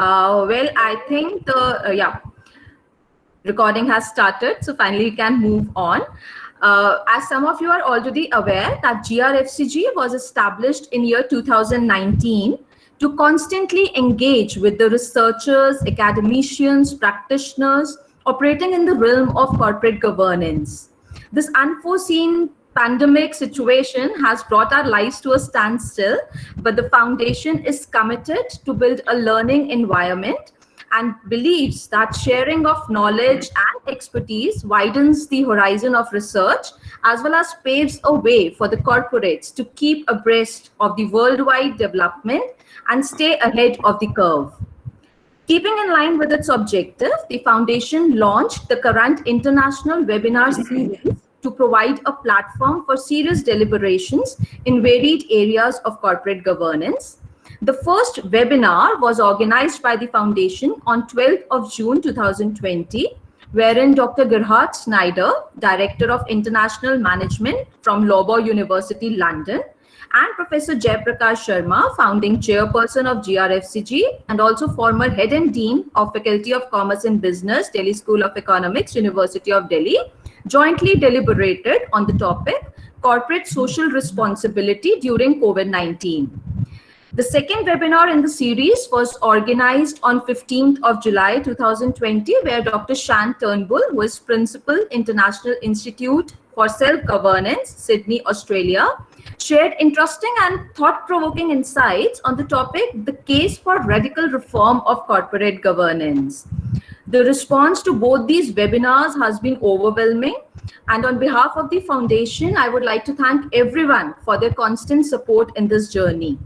Well, I think recording has started, so finally we can move on. As some of you are already aware that GRFCG was established in year 2019 to constantly engage with the researchers, academicians, practitioners operating in the realm of corporate governance. This unforeseen pandemic situation has brought our lives to a standstill, but the foundation is committed to build a learning environment and believes that sharing of knowledge and expertise widens the horizon of research as well as paves a way for the corporates to keep abreast of the worldwide development and stay ahead of the curve. Keeping in line with its objective, the Foundation launched the current international webinar series to provide a platform for serious deliberations in varied areas of corporate governance. The first webinar was organized by the Foundation on 12th of June 2020, wherein Dr. Gerhard Schneider, Director of International Management from Loughborough University, London, and Professor Jaiprakash Sharma, founding chairperson of GRFCG and also former head and dean of Faculty of Commerce and Business, Delhi School of Economics, University of Delhi, jointly deliberated on the topic corporate social responsibility during COVID-19. The second webinar in the series was organized on 15th of July 2020, where Dr. Shan Turnbull, who is Principal, International Institute for Self-Governance, Sydney, Australia, shared interesting and thought-provoking insights on the topic, the case for radical reform of corporate governance. The response to both these webinars has been overwhelming, and on behalf of the Foundation, I would like to thank everyone for their constant support in this journey.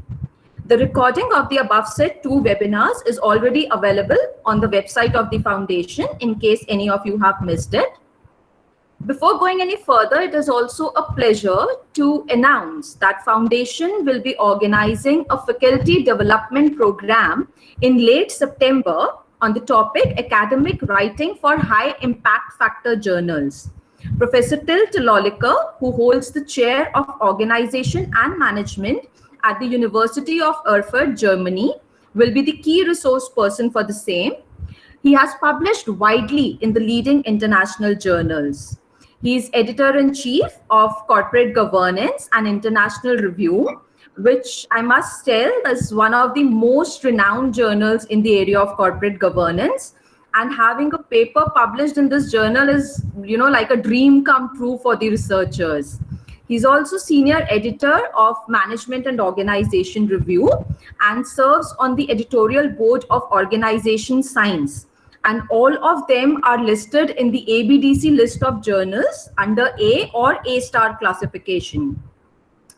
The recording of the above said two webinars is already available on the website of the Foundation in case any of you have missed it. Before going any further, it is also a pleasure to announce that Foundation will be organizing a faculty development program in late September on the topic academic writing for high impact factor journals. Professor Till Tilolika, who holds the chair of organization and management at the University of Erfurt, Germany, will be the key resource person for the same. He has published widely in the leading international journals. He is editor-in-chief of Corporate Governance and International Review, which I must tell is one of the most renowned journals in the area of corporate governance. And having a paper published in this journal is, like a dream come true for the researchers. He's also senior editor of Management and Organization Review and serves on the editorial board of Organization Science. And all of them are listed in the ABDC list of journals under A or A-star classification.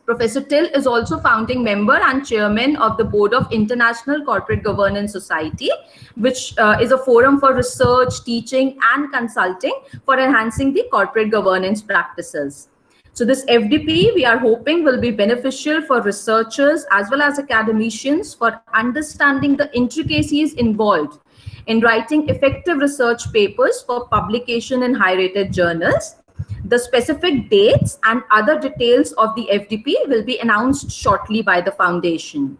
Professor Till is also founding member and chairman of the board of International Corporate Governance Society, which is a forum for research, teaching, and consulting for enhancing the corporate governance practices. So this FDP, we are hoping, will be beneficial for researchers as well as academicians for understanding the intricacies involved in writing effective research papers for publication in high-rated journals. The specific dates and other details of the FDP will be announced shortly by the Foundation.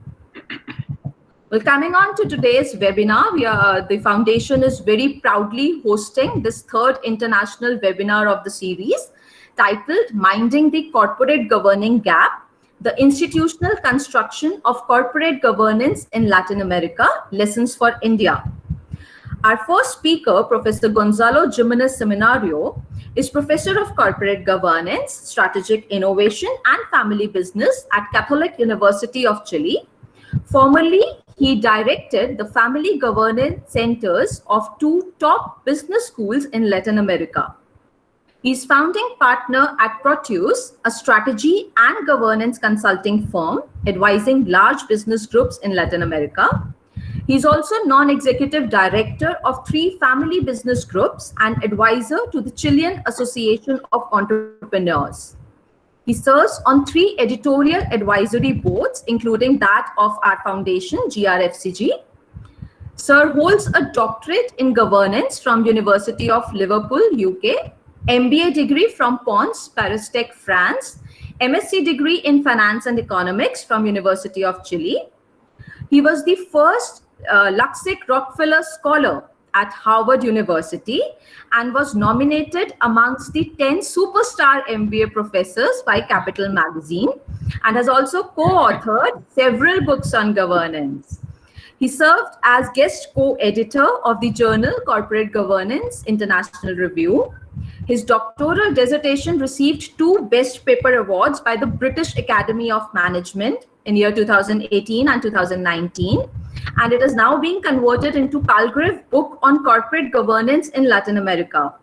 Well, coming on to today's webinar, the Foundation is very proudly hosting this third international webinar of the series, titled Minding the Corporate Governing Gap, the Institutional Construction of Corporate Governance in Latin America, Lessons for India. Our first speaker, Professor Gonzalo Jimenez Seminario, is Professor of Corporate Governance, Strategic Innovation and Family Business at Catholic University of Chile. Formerly, he directed the family governance centers of two top business schools in Latin America. He is founding partner at Proteus, a strategy and governance consulting firm advising large business groups in Latin America. He is also non-executive director of 3 family business groups and advisor to the Chilean Association of Entrepreneurs. He serves on 3 editorial advisory boards, including that of our foundation, GRFCG. Sir holds a doctorate in governance from University of Liverpool, UK, MBA degree from Pons, Paris Tech, France, MSc degree in Finance and Economics from University of Chile. He was the first Luxic Rockefeller Scholar at Harvard University and was nominated amongst the 10 superstar MBA professors by Capital Magazine and has also co-authored several books on governance. He served as guest co-editor of the journal Corporate Governance International Review. His doctoral dissertation received 2 Best Paper Awards by the British Academy of Management in year 2018 and 2019, and it is now being converted into Palgrave Book on Corporate Governance in Latin America.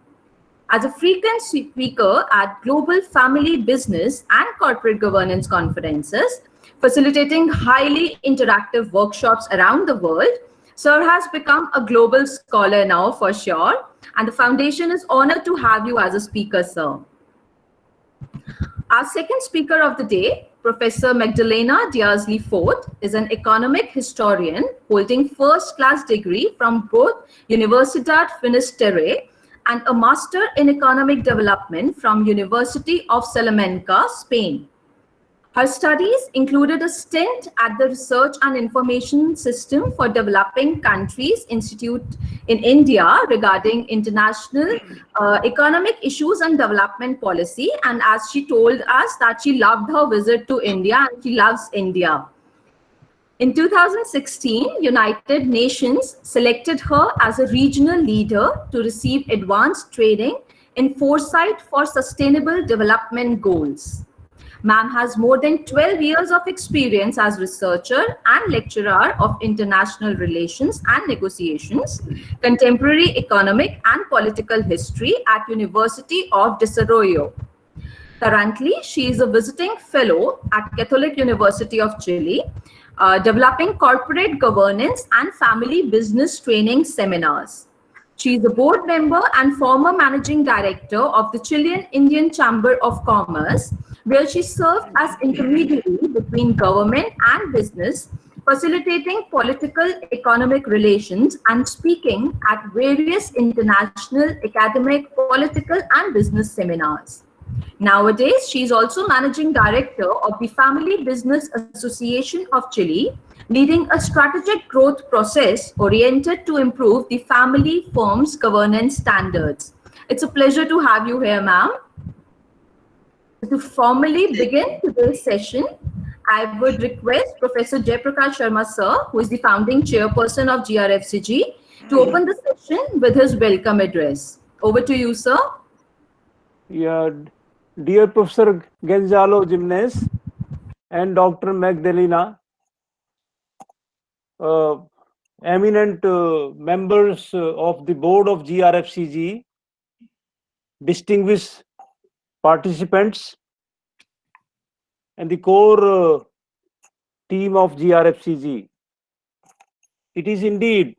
As a frequent speaker at global family business and corporate governance conferences, facilitating highly interactive workshops around the world, Sir has become a global scholar now for sure, and the foundation is honored to have you as a speaker, sir. Our second speaker of the day, Professor Magdalena Diaz-Lee Fort, is an economic historian holding first-class degree from both Universidad Finisterre and a Master in Economic Development from University of Salamanca, Spain. Her studies included a stint at the Research and Information System for Developing Countries Institute in India regarding international economic issues and development policy. And as she told us that she loved her visit to India and she loves India. In 2016, United Nations selected her as a regional leader to receive advanced training in foresight for sustainable development goals. Ma'am has more than 12 years of experience as researcher and lecturer of international relations and negotiations, contemporary economic and political history at University of Desarrollo. Currently, she is a visiting fellow at Catholic University of Chile, developing corporate governance and family business training seminars. She is a board member and former managing director of the Chilean Indian Chamber of Commerce, where she served as intermediary between government and business, facilitating political economic relations and speaking at various international academic, political and business seminars. Nowadays, she is also managing director of the Family Business Association of Chile, leading a strategic growth process oriented to improve the family firm's governance standards. It's a pleasure to have you here, ma'am. To formally begin today's session, I would request Professor Jaiprakash Sharma, sir, who is the founding chairperson of GRFCG, to open the session with his welcome address. Over to you, sir. Yeah, dear Professor Gonzalo Jimenez and Dr. Magdalena, eminent members of the board of GRFCG, distinguished participants, and the core team of GRFCG. It is indeed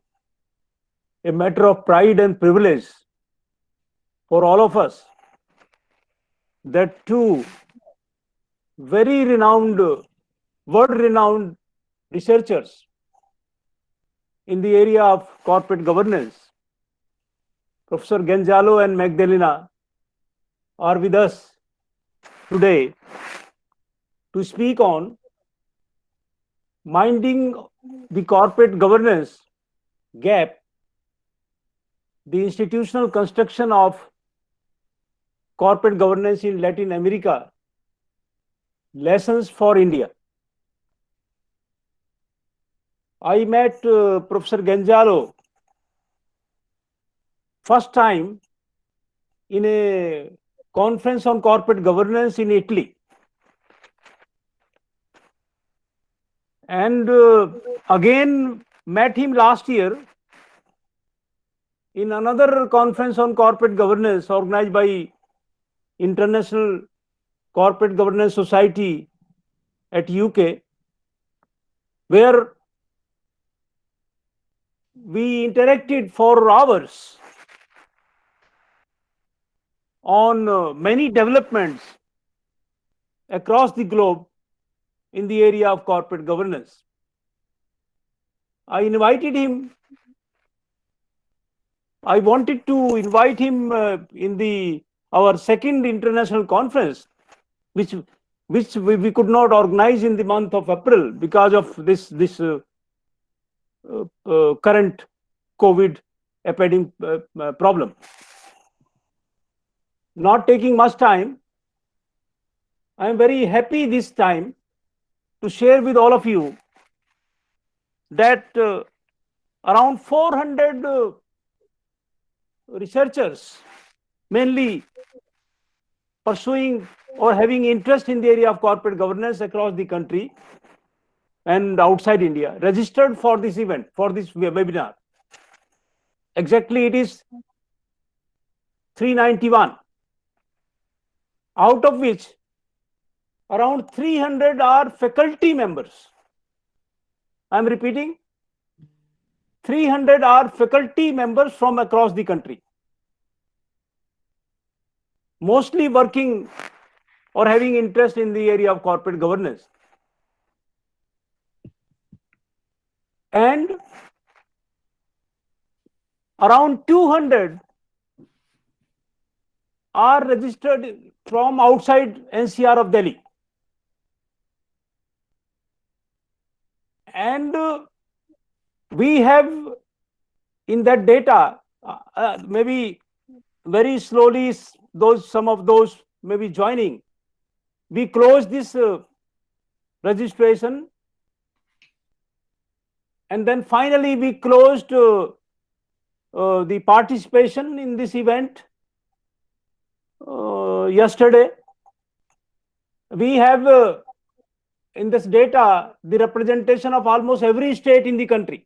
a matter of pride and privilege for all of us that two very renowned, world-renowned researchers in the area of corporate governance, Professor Gonzalo and Magdalena, are with us today to speak on minding the corporate governance gap, the institutional construction of corporate governance in Latin America, lessons for India. I met Professor Gonzalo first time in a conference on corporate governance in Italy. And again met him last year in another conference on corporate governance organized by International Corporate Governance Society at UK, where we interacted for hours on many developments across the globe in the area of corporate governance. I invited him. I wanted to invite him in our second international conference, which we could not organize in the month of April because of this current COVID epidemic problem. Not taking much time, I am very happy this time to share with all of you that around 400 researchers, mainly pursuing or having interest in the area of corporate governance across the country and outside India, registered for this event, for this webinar. Exactly, it is 391, out of which around 300 are faculty members. I am repeating, 300 are faculty members from across the country, mostly working or having interest in the area of corporate governance. And around 200 are registered from outside NCR of Delhi. And we have in that data, maybe very slowly, some of those may be joining. We closed this registration, and then finally we closed the participation in this event yesterday. We have in this data the representation of almost every state in the country.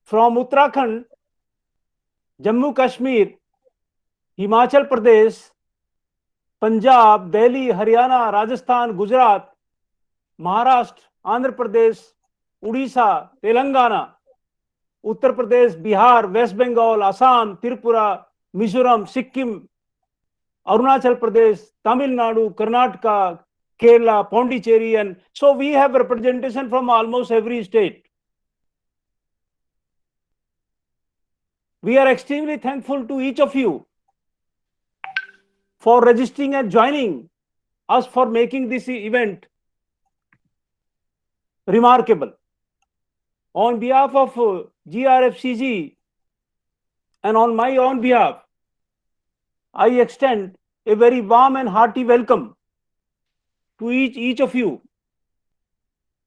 From Uttarakhand, Jammu Kashmir, Himachal Pradesh, Punjab, Delhi, Haryana, Rajasthan, Gujarat, Maharashtra, Andhra Pradesh, Odisha, Telangana, Uttar Pradesh, Bihar, West Bengal, Assam, Tripura, Mizoram, Sikkim, Arunachal Pradesh, Tamil Nadu, Karnataka, Kerala, Pondicherry, and so we have representation from almost every state. We are extremely thankful to each of you for registering and joining us for making this event remarkable. On behalf of GRFCG and on my own behalf, I extend a very warm and hearty welcome to each of you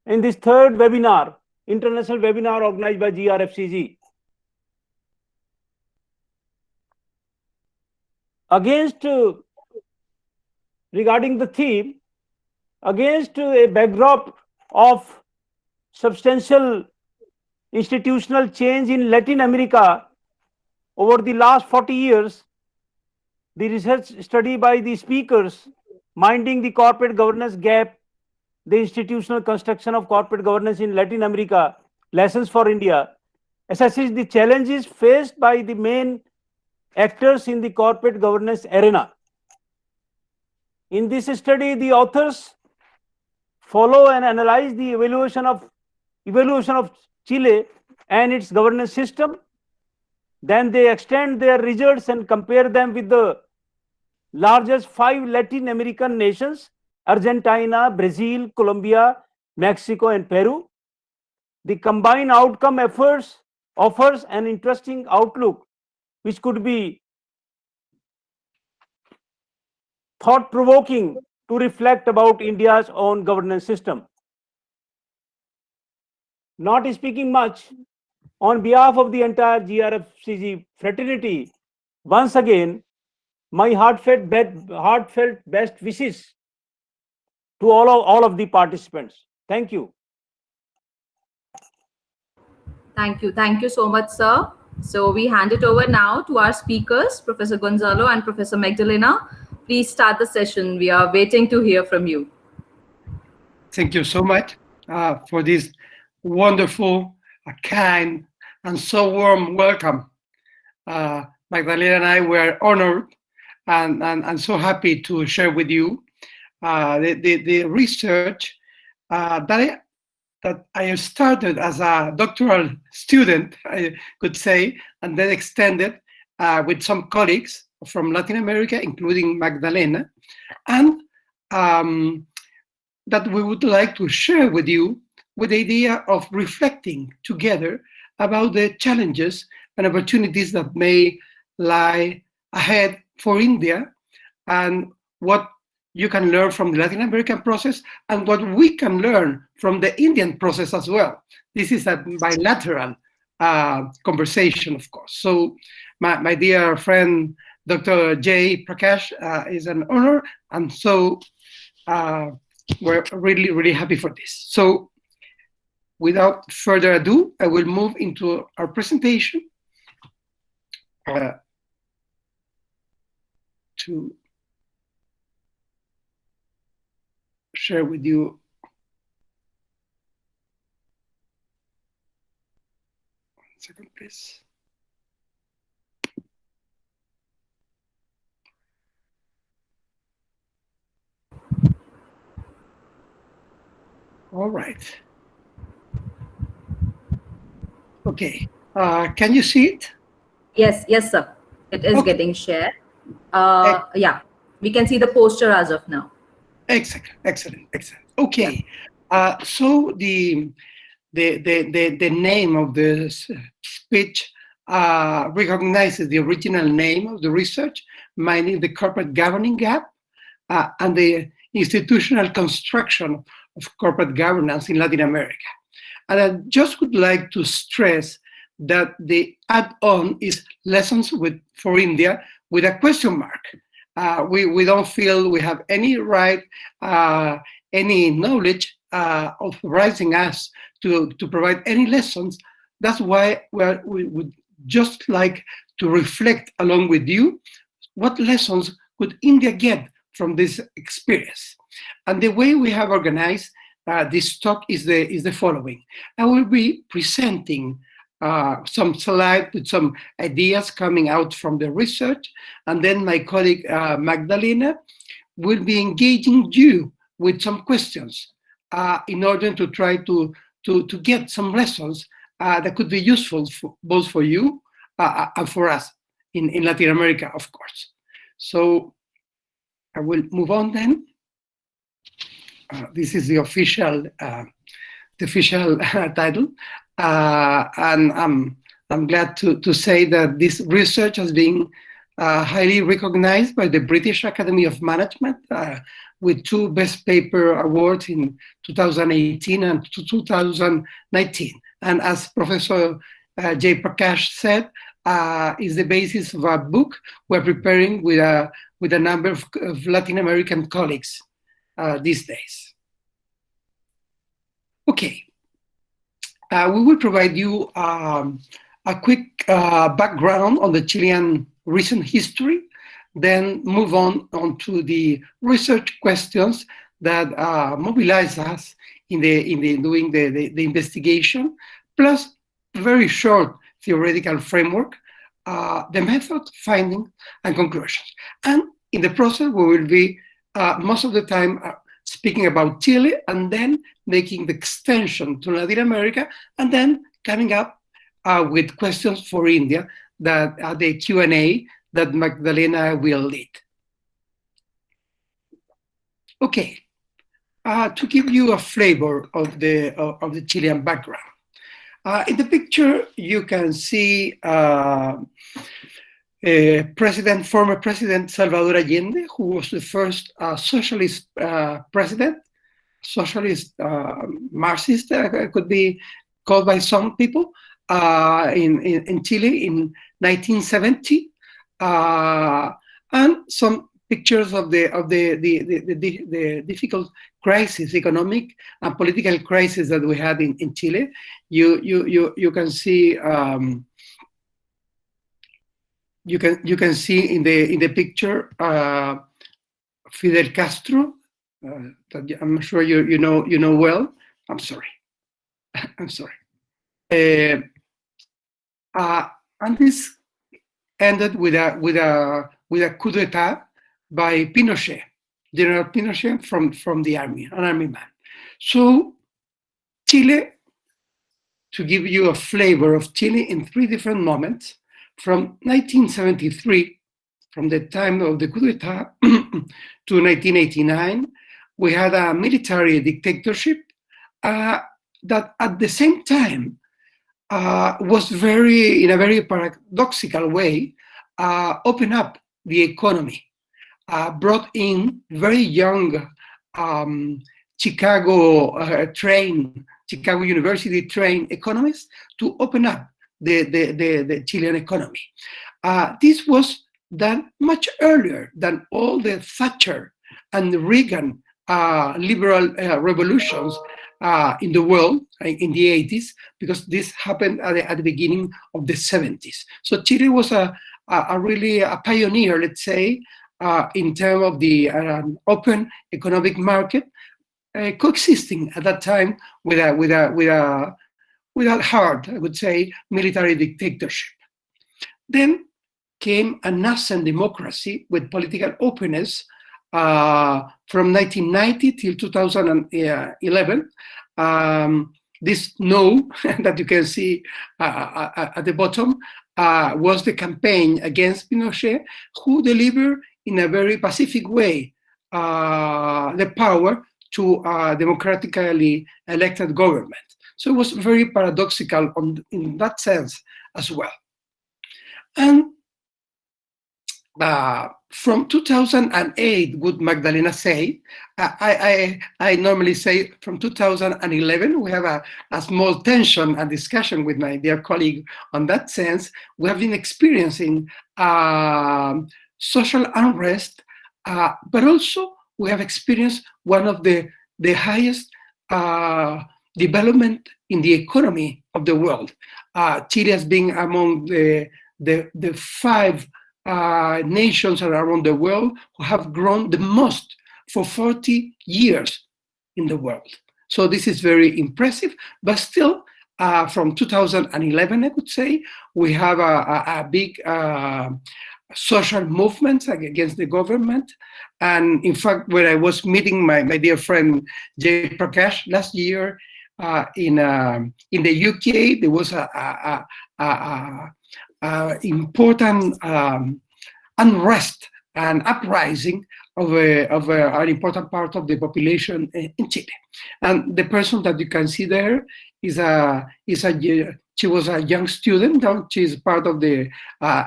in this third webinar, international webinar organized by GRFCG. Regarding the theme, against a backdrop of substantial institutional change in Latin America over the last 40 years, the research study by the speakers, Minding the Corporate Governance Gap, the Institutional Construction of Corporate Governance in Latin America, Lessons for India, assesses the challenges faced by the main actors in the corporate governance arena. In this study, the authors follow and analyze the evolution of Chile and its governance system. Then they extend their results and compare them with the largest 5 Latin American nations: Argentina, Brazil, Colombia, Mexico, and Peru. The combined outcome offers an interesting outlook which could be thought-provoking to reflect about India's own governance system. Not speaking much, on behalf of the entire GRFCG fraternity, once again, my heartfelt best wishes to all of the participants. Thank you. Thank you. Thank you so much, sir. So we hand it over now to our speakers, Professor Gonzalo and Professor Magdalena. Please start the session. We are waiting to hear from you. Thank you so much for this wonderful, kind, and so warm welcome. Magdalena and I were honored and so happy to share with you the research that I started as a doctoral student, I could say, and then extended with some colleagues from Latin America, including Magdalena, and that we would like to share with you with the idea of reflecting together about the challenges and opportunities that may lie ahead for India, and what you can learn from the Latin American process and what we can learn from the Indian process as well. This is a bilateral conversation, of course. So my dear friend, Dr. J. Prakash, is an honor. And so we're really, really happy for this. So without further ado, I will move into our presentation to share with you. One second, please. All right. Okay. Can you see it? Yes, yes, sir. It is getting shared. Yeah, we can see the poster as of now. Excellent. Okay. So the name of the speech recognizes the original name of the research, Mining the Corporate Governing Gap, and the institutional construction of corporate governance in Latin America. And I just would like to stress that the add-on is lessons for India with a question mark. We don't feel we have any right, any knowledge authorizing us to provide any lessons. That's why we would just like to reflect along with you what lessons could India get from this experience. And the way we have organized this talk is the following. I will be presenting some slides with some ideas coming out from the research, and then my colleague Magdalena will be engaging you with some questions in order to try to get some lessons that could be useful both for you and for us in Latin America, of course. So I will move on then. This is the official title, and I'm glad to say that this research has been highly recognized by the British Academy of Management with 2 Best Paper awards in 2018 and 2019. And as Professor J. Prakash said, is the basis of a book we're preparing with a number of Latin American colleagues these days. Okay, we will provide you a quick background on the Chilean recent history, then move on to the research questions that mobilize us in doing the investigation, plus a very short theoretical framework, the method, finding, and conclusions. And in the process, we will be most of the time speaking about Chile, and then making the extension to Latin America, and then coming up with questions for India, that the Q&A that Magdalena will lead. Okay, to give you a flavor of the Chilean background. In the picture, you can see former President Salvador Allende, who was the first socialist president, socialist Marxist, could be called by some people, in Chile in 1970, and some pictures of the difficult crisis, economic and political crisis that we had in Chile. You can see. You can see in the picture Fidel Castro, that I'm sure you know well. I'm sorry. And this ended with a coup d'état by Pinochet, General Pinochet from the army, an army man. So Chile, to give you a flavor of Chile in 3 different moments. From 1973, from the time of the coup d'etat, to 1989, we had a military dictatorship, that at the same time was very, in a very paradoxical way, open up the economy, brought in very young Chicago University trained economists to open up the Chilean economy. This was done much earlier than all the Thatcher and Reagan liberal revolutions in the world in the 80s, because this happened at the beginning of the 70s. So Chile was really a pioneer, let's say, in terms of the open economic market, coexisting at that time with a hard, I would say, military dictatorship. Then came a nascent democracy with political openness from 1990 till 2011. This no that you can see at the bottom was the campaign against Pinochet, who delivered in a very pacific way the power to a democratically elected government. So it was very paradoxical in that sense as well. And from 2008, would Magdalena say, I normally say from 2011, we have a small tension and discussion with my dear colleague on that sense. We have been experiencing social unrest, but also we have experienced one of the highest development in the economy of the world. Chile has been among the five nations around the world who have grown the most for 40 years in the world. So this is very impressive, but still from 2011, I would say, we have a big social movement against the government. And in fact, when I was meeting my dear friend Jay Prakash last year in the UK, there was important unrest and uprising of an important part of the population in Chile. And the person that you can see there she was a young student. She is part of the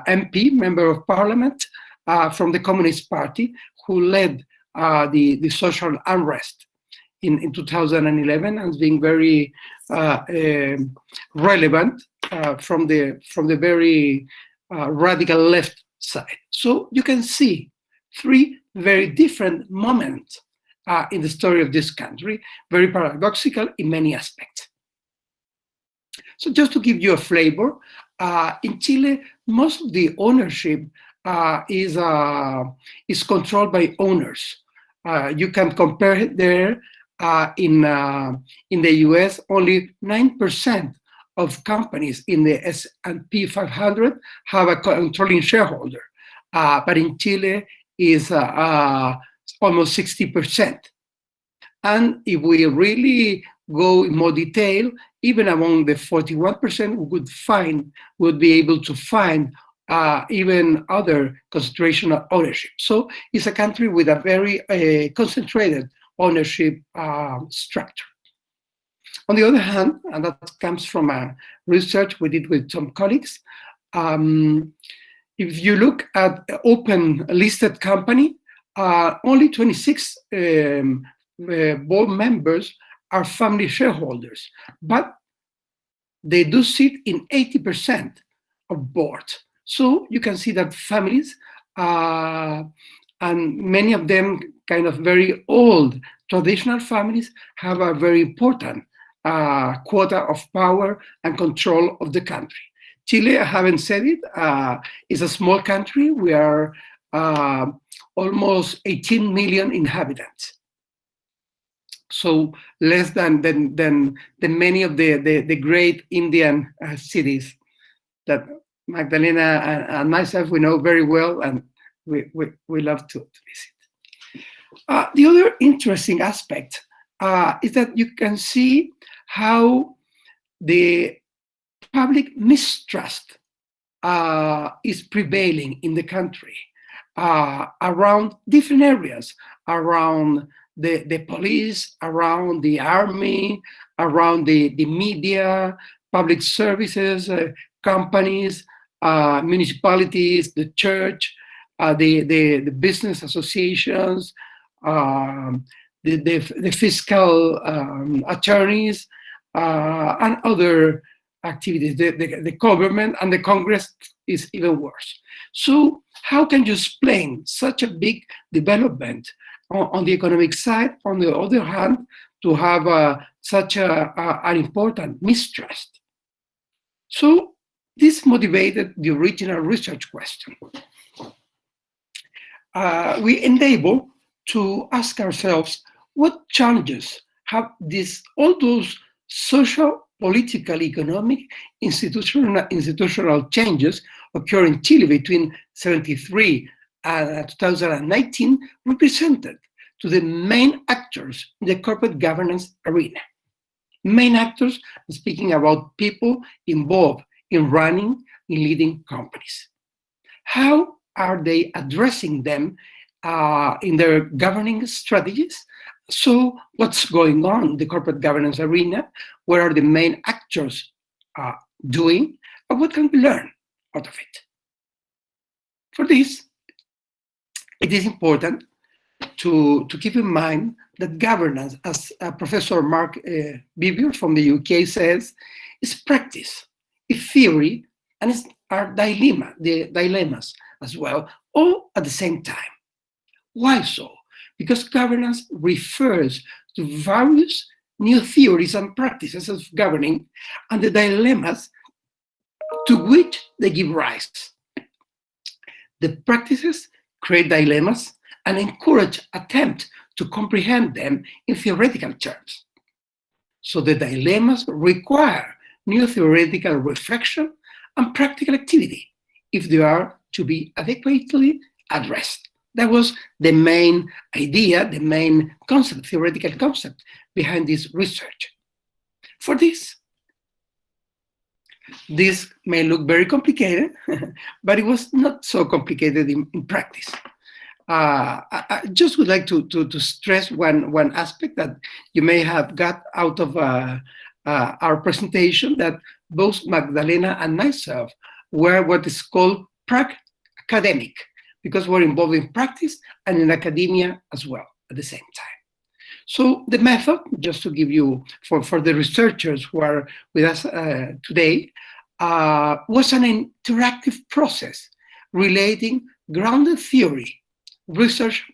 MP, Member of Parliament, from the Communist Party, who led the social unrest in 2011, and being very relevant from the very radical left side. So you can see three very different moments in the story of this country, very paradoxical in many aspects. So just to give you a flavor, in Chile, most of the ownership is controlled by owners. You can compare it there. In the US, only 9% of companies in the S&P 500 have a controlling shareholder, but in Chile is almost 60%. And if we really go in more detail, even among the 41%, we would be able to find even other concentration of ownership. So it's a country with a very concentrated ownership structure. On the other hand, and that comes from a research we did with some colleagues, if you look at open listed company, only 26 board members are family shareholders, but they do sit in 80% of boards. So you can see that families, and many of them kind of very old traditional families, have a very important quota of power and control of the country. Chile, I haven't said it, is a small country. We are almost 18 million inhabitants. So less than many of the great Indian cities that Magdalena and myself, we know very well, and we love to visit. The other interesting aspect is that you can see how the public mistrust is prevailing in the country around different areas, around the police, around the army, around the media, public services, companies, municipalities, the church, the business associations, um, the fiscal attorneys, and other activities. The government and the Congress is even worse. So how can you explain such a big development on the economic side, on the other hand, to have such an important mistrust? So this motivated the original research question. We endeavor to ask ourselves what challenges have all those social, political, economic, institutional changes occur in Chile between 73 and 2019 represented to the main actors in the corporate governance arena. Main actors, speaking about people involved in running, in leading companies. How are they addressing them in their governing strategies? So what's going on in the corporate governance arena? What are the main actors doing? And what can we learn out of it? For this, it is important to keep in mind that governance, as Professor Mark Bibier from the UK says, is practice, is theory, and it's our dilemmas as well, all at the same time. Why so? Because governance refers to various new theories and practices of governing and the dilemmas to which they give rise. The practices create dilemmas and encourage attempt to comprehend them in theoretical terms. So the dilemmas require new theoretical reflection and practical activity if they are to be adequately addressed. That was the main idea, the main concept, theoretical concept behind this research. For this may look very complicated, but it was not so complicated in practice. I just would like to stress one aspect that you may have got out of our presentation, that both Magdalena and myself were what is called academic, because we're involved in practice and in academia as well at the same time. So the method, just to give you, for the researchers who are with us today, was an interactive process relating grounded theory, research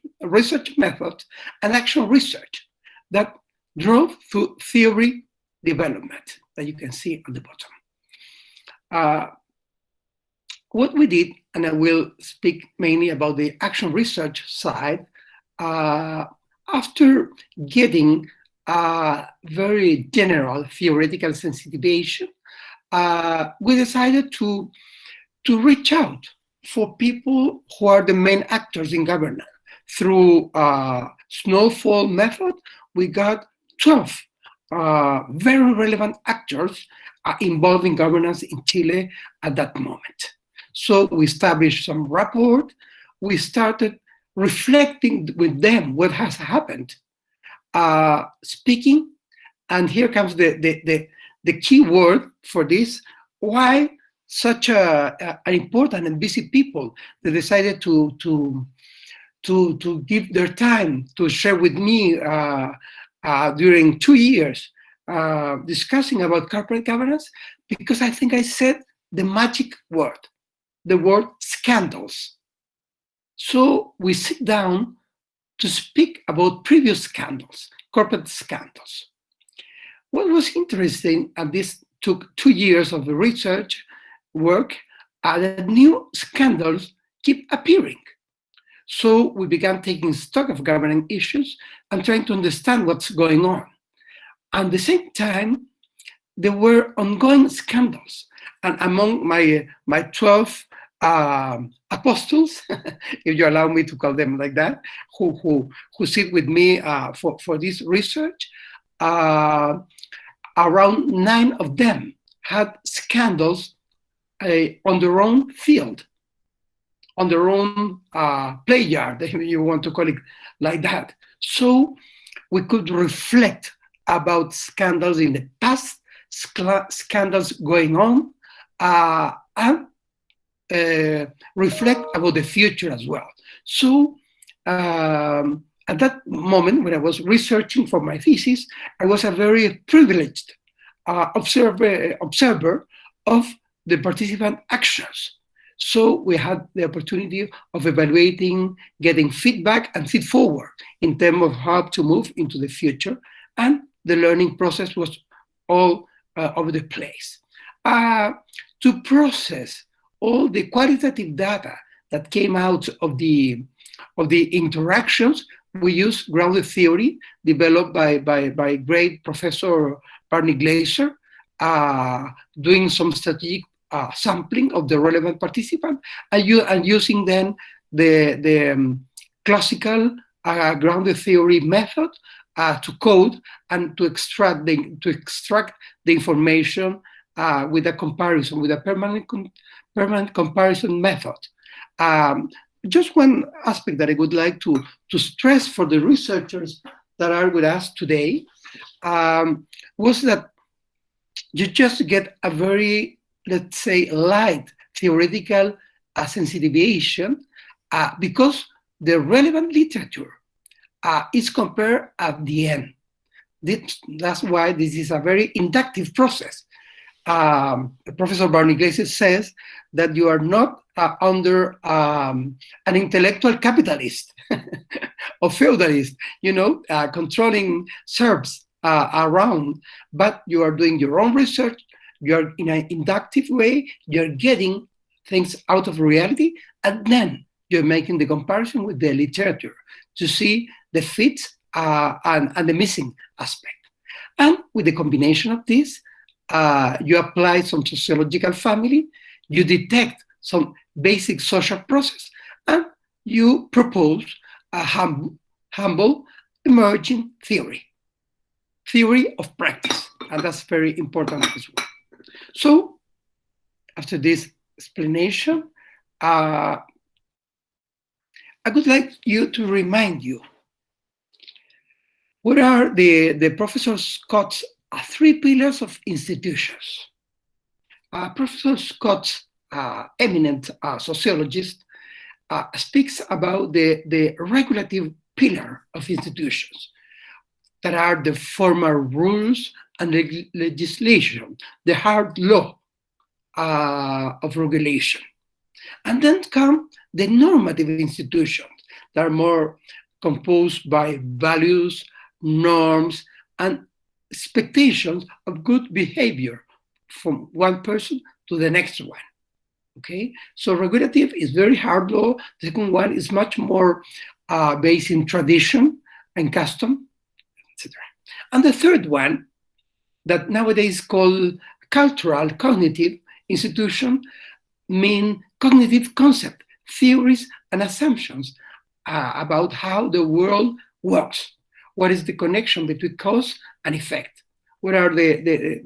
methods, and action research that drove through theory development that you can see at the bottom. What we did, and I will speak mainly about the action research side, after getting a very general theoretical sensitization, we decided to reach out for people who are the main actors in governance. Through snowfall method, we got 12 very relevant actors involved in governance in Chile at that moment. So we established some rapport. We started reflecting with them what has happened, speaking, and here comes the key word for this: why such an important and busy people that decided to give their time to share with me during 2 years discussing about corporate governance, because I think I said the magic word, the word scandals. So we sit down to speak about previous scandals, corporate scandals. What was interesting, and this took 2 years of research work, that new scandals keep appearing. So we began taking stock of governing issues and trying to understand what's going on. At the same time, there were ongoing scandals. And among my 12 apostles, if you allow me to call them like that, who sit with me for this research, around 9 of them had scandals on their own field, on their own play yard, if you want to call it like that. So we could reflect about scandals in the past, scandals going on, and reflect about the future as well. So at that moment, when I was researching for my thesis, I was a very privileged observer of the participant actions. So we had the opportunity of evaluating, getting feedback, and feed forward in terms of how to move into the future. And the learning process was all over the place. To process all the qualitative data that came out of the interactions, we use grounded theory developed by great Professor Barney Glaser, doing some strategic sampling of the relevant participant, and using then the classical grounded theory method to code and to extract the information with a comparison, with a permanent comparison method. Just one aspect that I would like to stress for the researchers that are with us today was that you just get a very, let's say, light theoretical sensitization because the relevant literature is compared at the end. That's why this is a very inductive process. Professor Barney Glaser says that you are not under an intellectual capitalist or feudalist, controlling serfs around, but you are doing your own research, you're in an inductive way, you're getting things out of reality, and then you're making the comparison with the literature to see the fits and the missing aspect. And with the combination of this, you apply some sociological family, you detect some basic social process, and you propose a humble emerging theory of practice. And that's very important as well. So after this explanation, I would like you to remind you what are the Professor Scott's three pillars of institutions. Professor Scott's eminent sociologist speaks about the regulative pillar of institutions that are the formal rules and legislation, the hard law of regulation. And then come the normative institutions that are more composed by values, norms, and expectations of good behavior from one person to the next one. Okay, so regulative is very hard law. The second one is much more based in tradition and custom, etc. And the third one, that nowadays called cultural cognitive institution, mean cognitive concept, theories, and assumptions about how the world works. What is the connection between cause and effect? What are the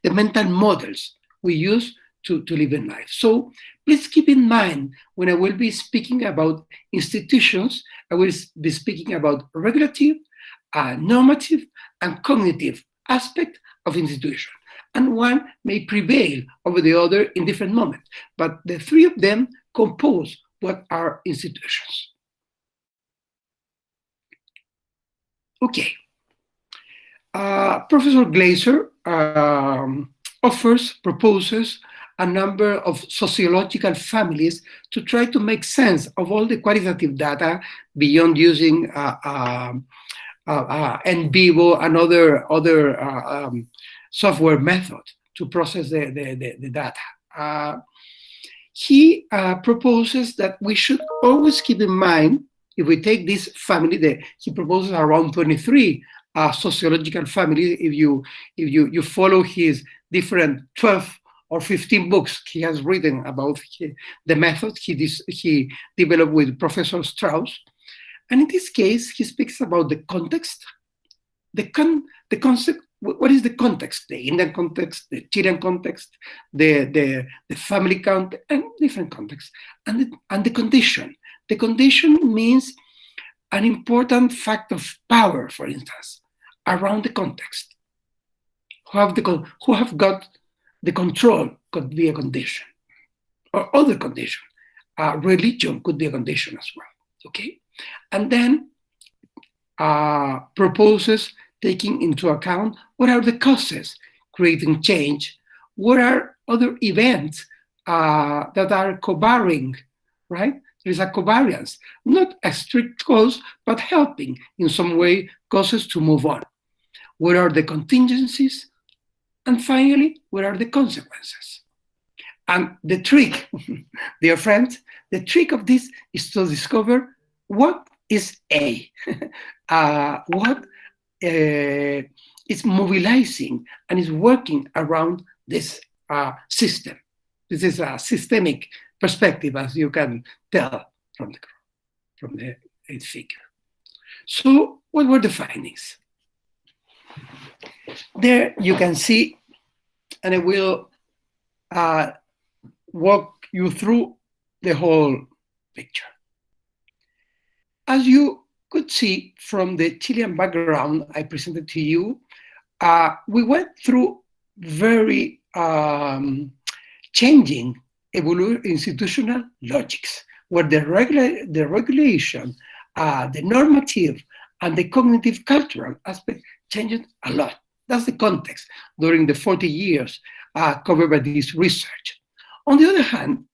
mental models we use to live in life? So please keep in mind, when I will be speaking about institutions, I will be speaking about regulative, normative, and cognitive aspect of institution. And one may prevail over the other in different moments, but the three of them compose what are institutions. Okay. Professor Glaser proposes a number of sociological families to try to make sense of all the qualitative data beyond using in vivo and other software method to process the data. He proposes that we should always keep in mind, if we take this family, he proposes around 23 sociological families. If you follow his different 12 or 15 books he has written about the method he developed with Professor Strauss. And in this case, he speaks about the context, the concept what is the context, the Indian context, the Chilean context, the family context, and different contexts, and the condition. The condition means an important fact of power, for instance, around the context. Who have got the control could be a condition, or other condition. Religion could be a condition as well. Okay, and then proposes taking into account what are the causes creating change, what are other events that are covariant, right? There is a covariance, not a strict cause, but helping in some way causes to move on. What are the contingencies? And finally, what are the consequences? And the trick, dear friends, the trick of this is to discover what is A, what is mobilizing and is working around this system. This is a systemic perspective, as you can tell from the figure. So, what were the findings? There you can see, and I will walk you through the whole picture. As you could see from the Chilean background I presented to you, we went through very changing institutional logics, where the regulation, the normative, and the cognitive cultural aspect changed a lot. That's the context during the 40 years covered by this research. On the other hand,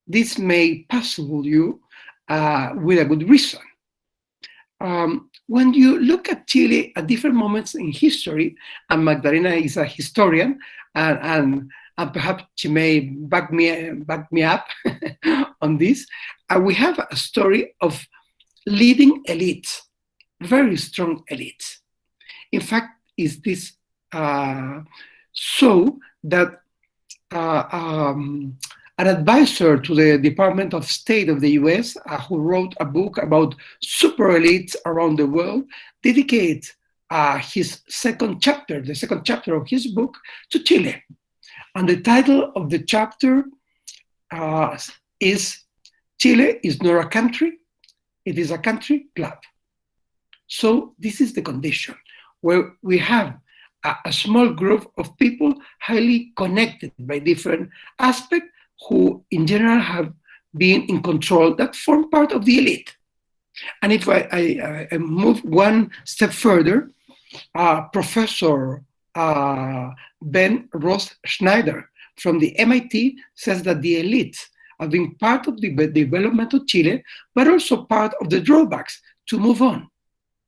this may puzzle you with a good reason. When you look at Chile at different moments in history, and Magdalena is a historian, and perhaps she may back me up on this, we have a story of leading elites, very strong elites. In fact, is this so that an advisor to the Department of State of the US, who wrote a book about super elites around the world, dedicates his second chapter of his book, to Chile. And the title of the chapter is Chile is not a country, it is a country club. So this is the condition where we have a small group of people highly connected by different aspects, who in general have been in control, that form part of the elite. And if I move one step further, Professor Ben Ross Schneider from the MIT says that the elites have been part of the development of Chile, but also part of the drawbacks to move on.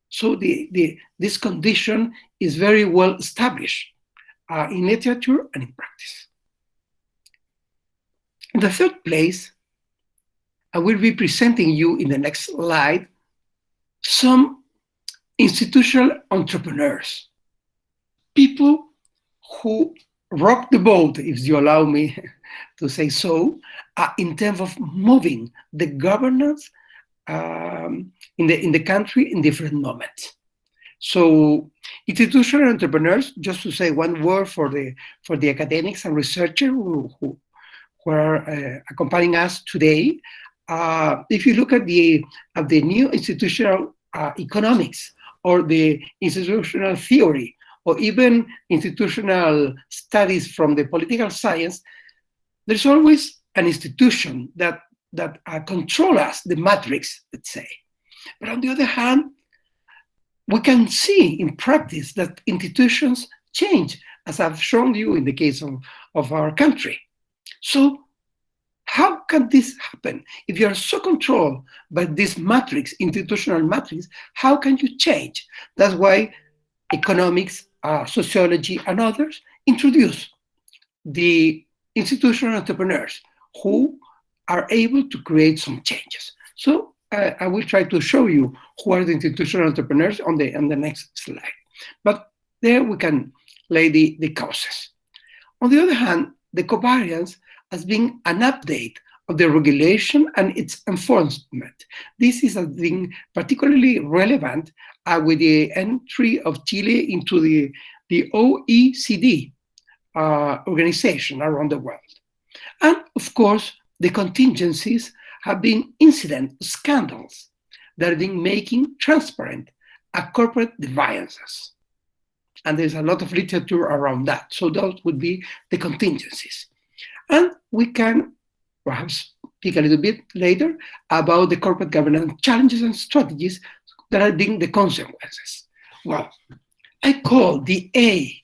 So this condition is very well established in literature and in practice. In the third place, I will be presenting you in the next slide some institutional entrepreneurs, people who rock the boat, if you allow me to say so, in terms of moving the governance in the country in different moments. So institutional entrepreneurs, just to say one word for the academics and researchers who are accompanying us today, if you look at the new institutional economics, or the institutional theory, or even institutional studies from the political science, there's always an institution that controls us, the matrix, let's say. But on the other hand, we can see in practice that institutions change, as I've shown you in the case of our country. So how can this happen? If you are so controlled by this matrix, institutional matrix, how can you change? That's why economics, sociology, and others introduce the institutional entrepreneurs who are able to create some changes. So I will try to show you who are the institutional entrepreneurs on the next slide. But there we can lay the causes. On the other hand, the covariance has been an update of the regulation and its enforcement. This is been particularly relevant with the entry of Chile into the the OECD organization around the world. And of course, the contingencies have been incident scandals that have been making transparent corporate deviances. And there's a lot of literature around that. So those would be the contingencies. And we can perhaps speak a little bit later about the corporate governance challenges and strategies that have been the consequences. Well, I call the A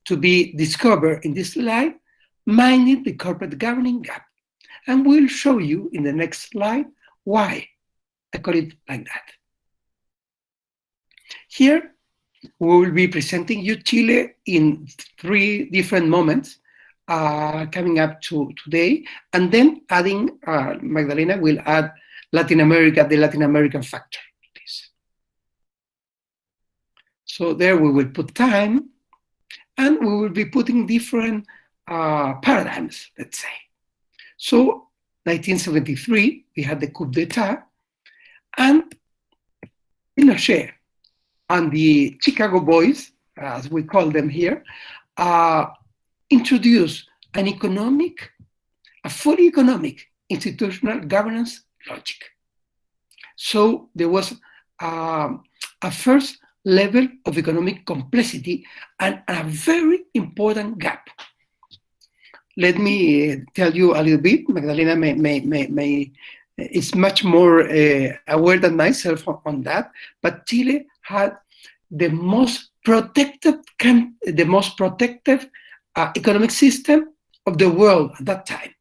to be discovered in this slide, minding the corporate governing gap. And we'll show you in the next slide why I call it like that. Here, we will be presenting you Chile in 3 different moments coming up to today, and then adding, Magdalena will add Latin America, the Latin American factor to this. So there we will put time, and we will be putting different paradigms, let's say. So 1973, we had the coup d'etat, and Pinochet and the Chicago Boys, as we call them here, introduced a fully economic institutional governance logic. So there was a first level of economic complexity and a very important gap. Let me tell you a little bit. Magdalena is much more aware than myself on that, but Chile had the most protected economic system of the world at that time.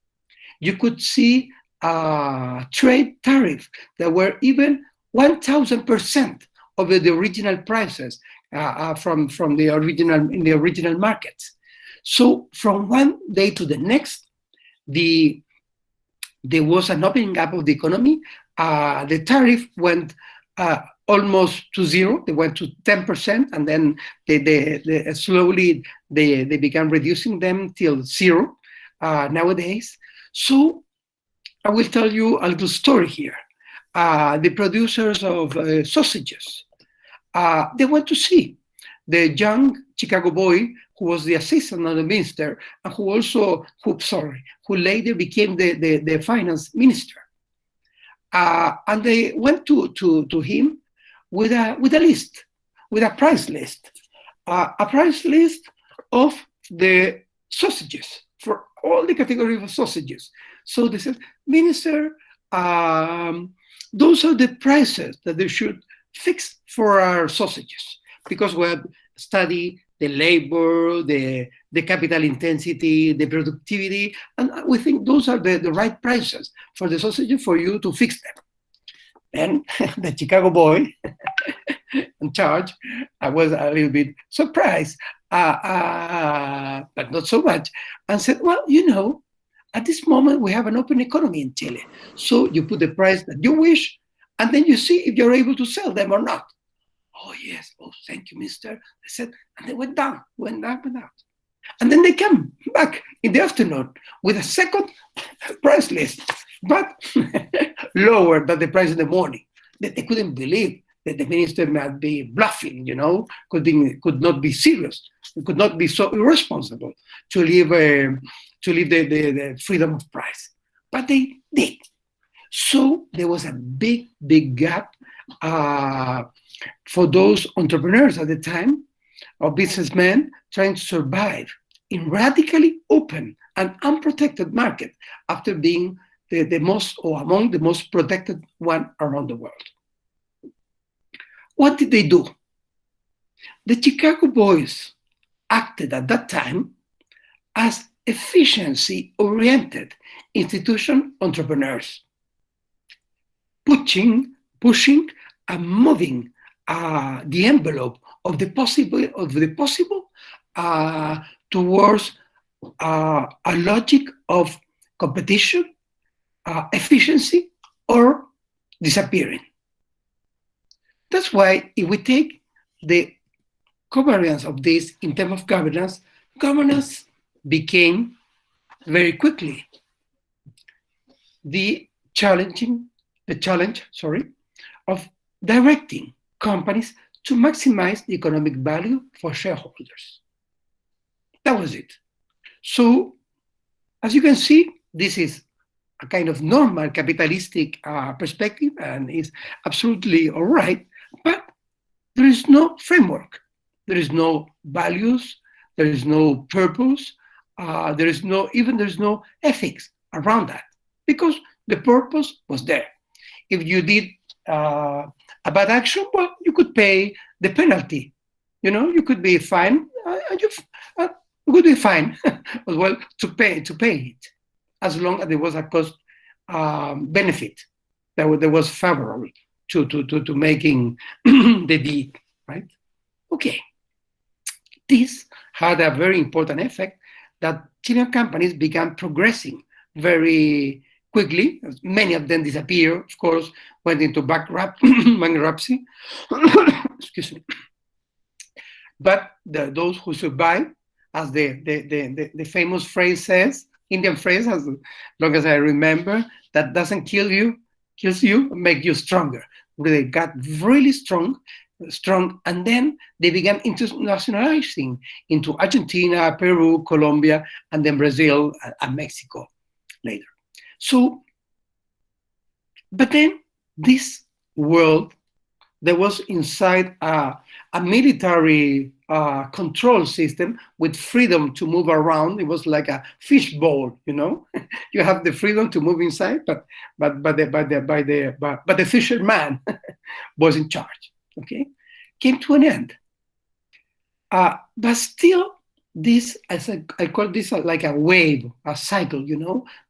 You could see trade tariffs that were even 1,000% of the original prices from the original markets. So from one day to the next, there was an opening up of the economy. The tariff went almost to zero. They went to 10%, and then they slowly began reducing them till zero nowadays. So I will tell you a little story here. The producers of sausages, they went to see the young Chicago boy who was the assistant of the minister, and who later became the finance minister. And they went to him with a list, with a price list of the sausages, for all the categories of sausages. So they said, Minister, those are the prices that they should fix for our sausages, because we have studied the labor, the capital intensity, the productivity, and we think those are the right prices for the sausages for you to fix them. And the Chicago boy in charge, I was a little bit surprised, but not so much, and said, well, at this moment we have an open economy in Chile. So you put the price that you wish, and then you see if you're able to sell them or not. Oh, yes. Oh, thank you, mister. They said, and they went down. And then they came back in the afternoon with a second price list, but lower than the price in the morning. They couldn't believe that the minister might be bluffing, could not be serious. It could not be so irresponsible to leave the freedom of price. But they did. So there was a big, big gap for those entrepreneurs at the time, or businessmen trying to survive in radically open and unprotected market after being the most, or among the most protected one around the world. What did they do? The Chicago boys acted at that time as efficiency-oriented institution entrepreneurs, pushing and moving the envelope of the possible towards a logic of competition, efficiency, or disappearing. That's why if we take the covariance of this in terms of governance became very quickly the challenge of directing companies to maximize the economic value for shareholders. That was it. So, as you can see, this is a kind of normal capitalistic perspective, and is absolutely all right, but there is no framework. There is no values, there is no purpose, there's no ethics around that, because the purpose was there. If you did a bad action, well, you could pay the penalty. You could be fined, you could be fined as well to pay it, as long as there was a cost benefit that was favorable to making the deed, right? Okay. This had a very important effect, that Chilean companies began progressing very quickly. Many of them disappeared, of course, went into bankruptcy. Excuse me. But those who survived, as the famous phrase says, Indian phrase, as long as I remember, that doesn't kill you, kills you, make you stronger. They got really strong, and then they began internationalizing into Argentina, Peru, Colombia, and then Brazil and Mexico later. So, but then this world, there was inside a military control system with freedom to move around. It was like a fishbowl, You have the freedom to move inside, but the fisherman was in charge. Okay, came to an end. But still, this, as I call this like a wave, a cycle,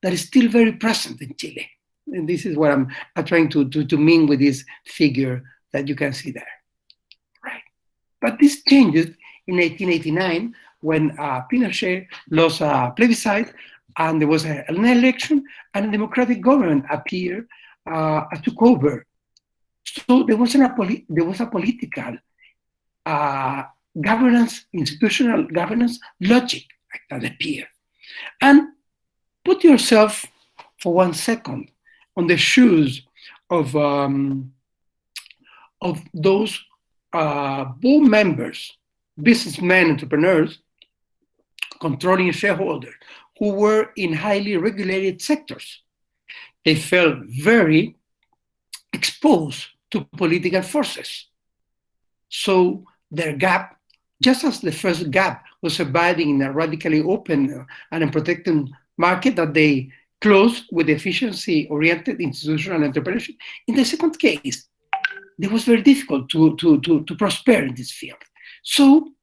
that is still very present in Chile. And this is what I'm trying to mean with this figure that you can see there. Right. But this changes in 1889 when Pinochet lost a plebiscite, and there was an election, and a democratic government appeared, took over. So there was a political governance, institutional governance logic that appeared. And put yourself for 1 second on the shoes of those board members, businessmen, entrepreneurs, controlling shareholders, who were in highly regulated sectors. They felt very exposed to political forces. So their gap, just as the first gap was surviving in a radically open and unprotected market that they closed with efficiency-oriented institutional entrepreneurship, in the second case, it was very difficult to prosper in this field. So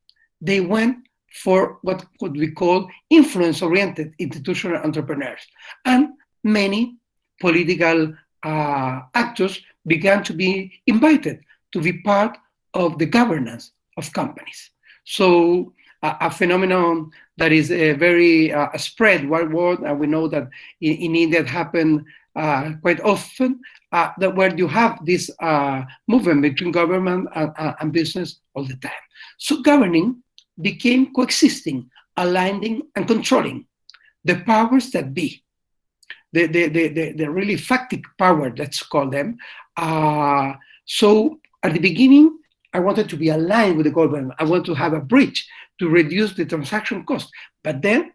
they went for what we call influence-oriented institutional entrepreneurs. And many political actors began to be invited to be part of the governance of companies. So a phenomenon that is very spread worldwide, and we know that in India it happened quite often, that where you have this movement between government and business all the time. So governing became coexisting, aligning, and controlling the powers that be, the really factic power, let's call them. So at the beginning, I wanted to be aligned with the government. I want to have a bridge to reduce the transaction cost. But then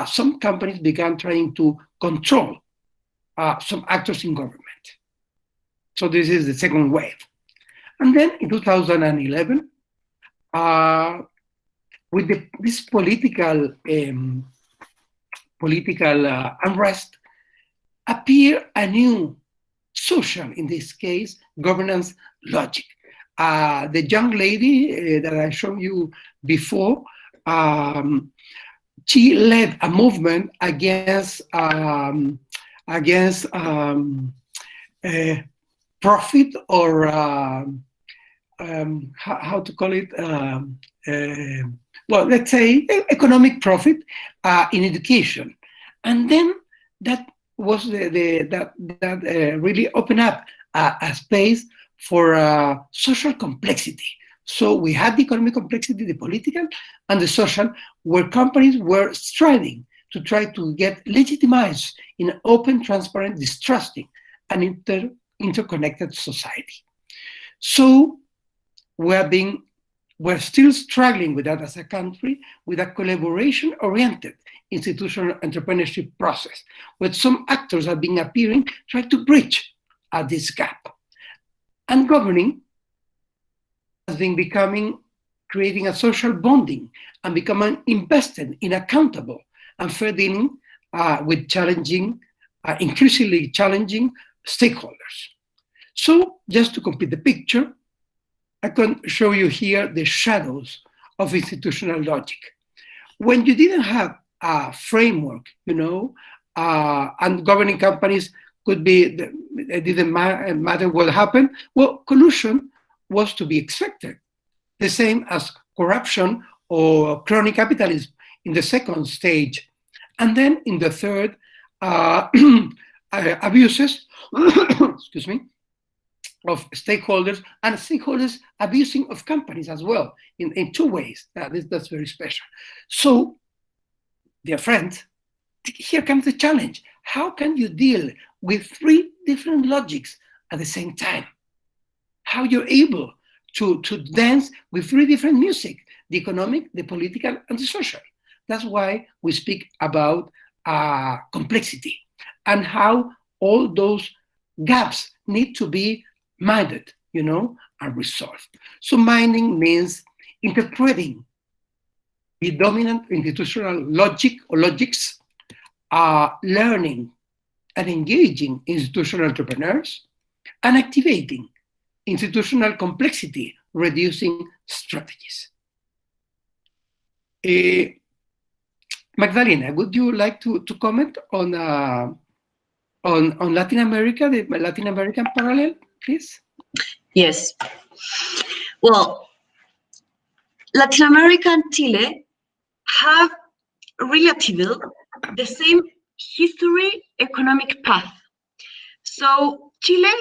some companies began trying to control some actors in government. So this is the second wave. And then in 2011, with this political unrest, appear a new social, in this case, governance logic. The young lady that I showed you before, she led a movement against profit, or how to call it? Well, let's say economic profit in education, and then that was that really opened up a space for social complexity. So we had the economic complexity, the political, and the social, where companies were striving to try to get legitimized in an open, transparent, distrusting, and interconnected society. So we're still struggling with that as a country, with a collaboration-oriented institutional entrepreneurship process, where some actors have been appearing, trying to bridge this gap. And governing has been creating a social bonding and becoming invested in accountable and fair dealing with increasingly challenging stakeholders. So just to complete the picture, I can show you here the shadows of institutional logic. When you didn't have a framework, and governing companies could be, it didn't matter what happened, well, collusion was to be expected. The same as corruption or crony capitalism in the second stage. And then in the third, abuses, excuse me, of stakeholders, and stakeholders abusing of companies as well in two ways. That's very special. So, dear friends, here comes the challenge. How can you deal with three different logics at the same time? How you're able to dance with three different music, the economic, the political, and the social. That's why we speak about complexity and how all those gaps need to be minded, and resolved. So minding means interpreting the dominant institutional logic or logics, learning and engaging institutional entrepreneurs, and activating institutional complexity, reducing strategies. Magdalena, would you like to comment on Latin America, the Latin American parallel, please? Yes. Well, Latin America and Chile have relatively the same history economic path. So Chile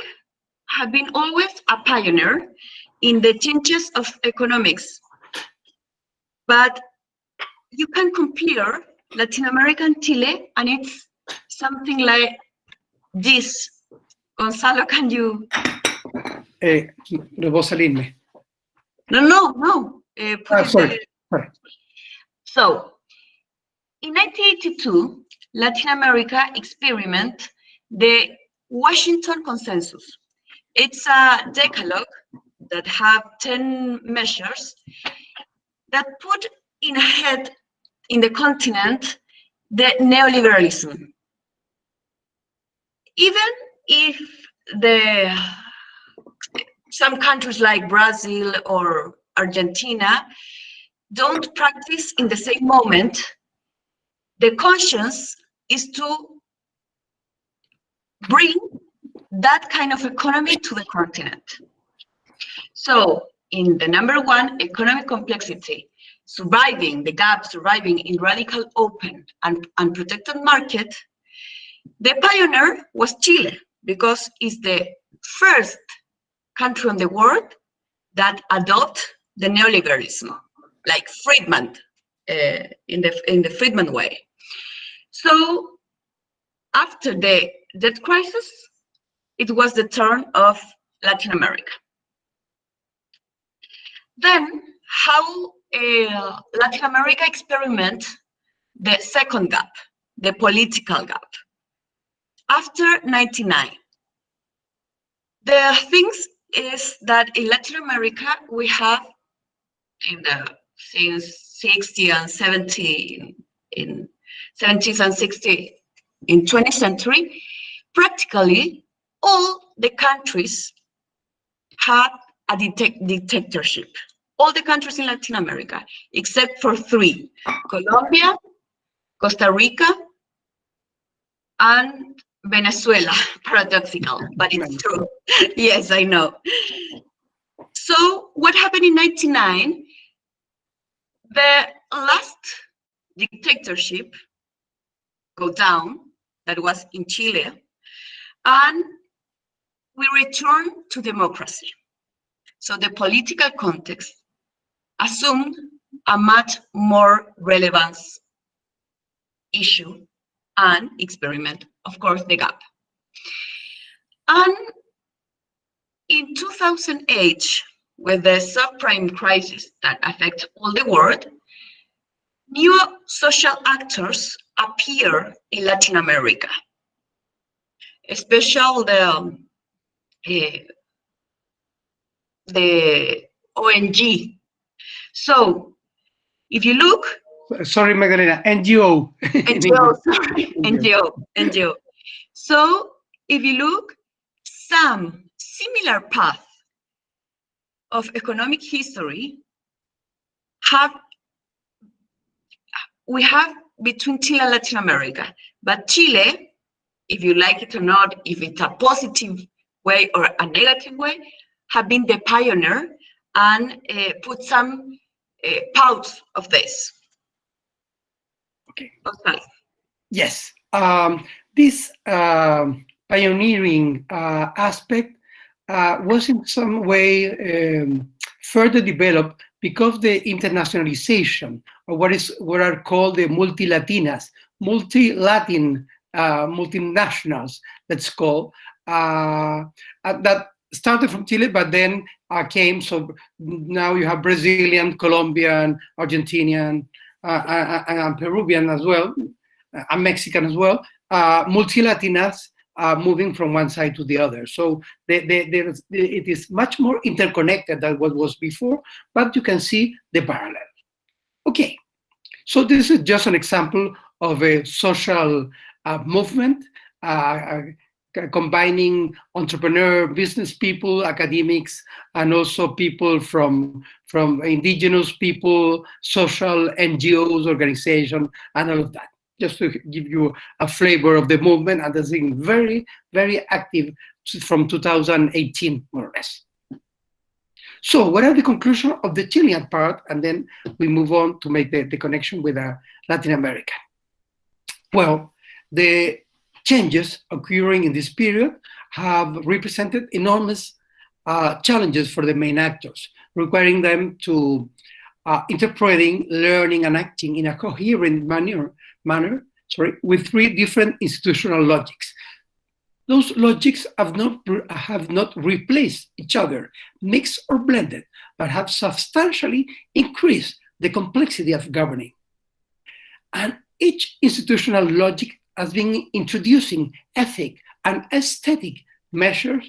have been always a pioneer in the changes of economics. But you can compare Latin America and Chile, and it's something like this. Gonzalo, can you? Rosalinde. No. Sorry. So, in 1982, Latin America experimented the Washington Consensus. It's a decalogue that have 10 measures that put ahead in the continent the neoliberalism. Even if some countries like Brazil or Argentina don't practice in the same moment, the conscience is to bring that kind of economy to the continent. So in the number one, economic complexity, surviving the gap, surviving in radical open and unprotected market, the pioneer was Chile, because it's the first country in the world that adopt the neoliberalism, like Friedman, in the Friedman way. So after the debt crisis, it was the turn of Latin America. Then how Latin America experiment the second gap, the political gap. After 1999, the things is that in Latin America, we have since 60 and 70, in 70s and 60s, in 20th century, practically all the countries had a dictatorship. All the countries in Latin America, except for three: Colombia, Costa Rica, and Venezuela. Paradoxical, but it's true. Yes, I know. So what happened in 1999? The last dictatorship go down, that was in Chile, and we return to democracy. So the political context assumed a much more relevant issue and experiment, of course, the gap. And in 2008, with the subprime crisis that affects all the world, new social actors appear in Latin America, especially the ONG. So if you look, Sorry, Magdalena, NGO. NGO, sorry, NGO. So if you look, some similar path of economic history we have between Chile and Latin America. But Chile, if you like it or not, if it's a positive way or a negative way, have been the pioneer and put some parts of this. Okay. Okay. Yes. This pioneering aspect was in some way further developed because the internationalization of what are called the multi-Latinas, multi-Latin multinationals, let's call, that started from Chile, but then came, so now you have Brazilian, Colombian, Argentinian, and Peruvian as well, and Mexican as well, multi-Latinas moving from one side to the other. So it is much more interconnected than what was before, but you can see the parallel. Okay, so this is just an example of a social movement combining entrepreneur, business people, academics, and also people from indigenous people, social NGOs, organizations, and all of that. Just to give you a flavor of the movement, and that's been very, very active from 2018, more or less. So what are the conclusions of the Chilean part? And then we move on to make the connection with Latin America. Well, the changes occurring in this period have represented enormous challenges for the main actors, requiring them to interpreting, learning, and acting in a coherent manner, with three different institutional logics. Those logics have not replaced each other, mixed or blended, but have substantially increased the complexity of governing. And each institutional logic has been introducing ethic and aesthetic measures,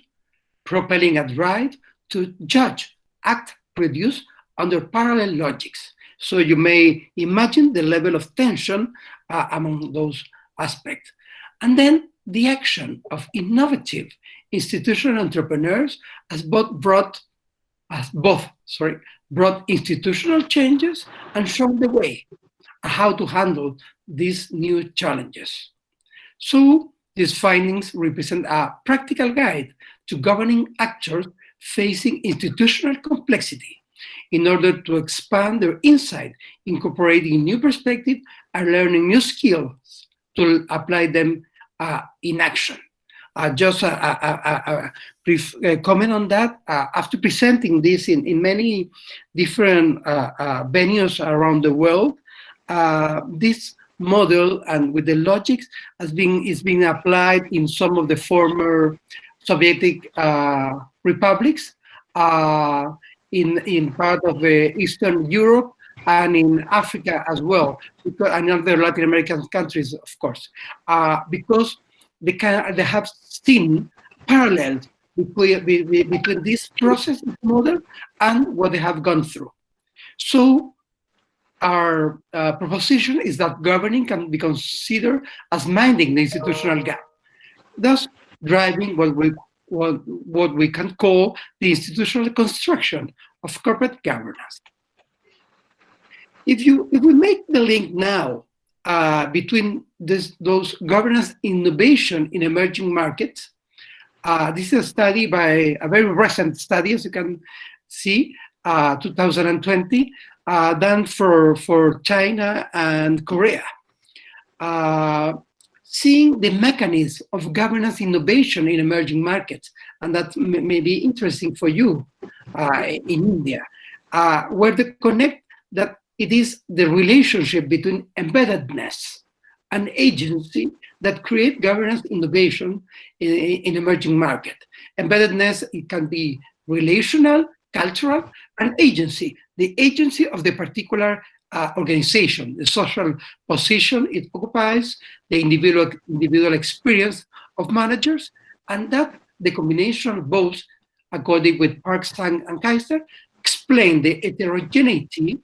propelling a drive to judge, act, produce under parallel logics. So you may imagine the level of tension among those aspects. And then the action of innovative institutional entrepreneurs has brought institutional changes and shown the way how to handle these new challenges. So these findings represent a practical guide to governing actors facing institutional complexity in order to expand their insight, incorporating new perspective and learning new skills to apply them in action. Just a brief comment on that. After presenting this in many different venues around the world, this model and with the logics is being applied in some of the former Soviet republics, in part of Eastern Europe, and in Africa as well, and other Latin American countries, of course, because they have seen parallels between this process model and what they have gone through. So our proposition is that governing can be considered as minding the institutional gap, thus driving what we can call the institutional construction of corporate governance. If we make the link now between those governance innovation in emerging markets, this is a study by a very recent study, as you can see, 2020, done for China and Korea. Seeing the mechanism of governance innovation in emerging markets, and that may be interesting for you in India, where they connect that it is the relationship between embeddedness and agency that create governance innovation in emerging market. Embeddedness, it can be relational, cultural, and agency, the agency of the particular organization, the social position it occupies, the individual experience of managers, and that the combination of both, according with Parks and Kaiser, explain the heterogeneity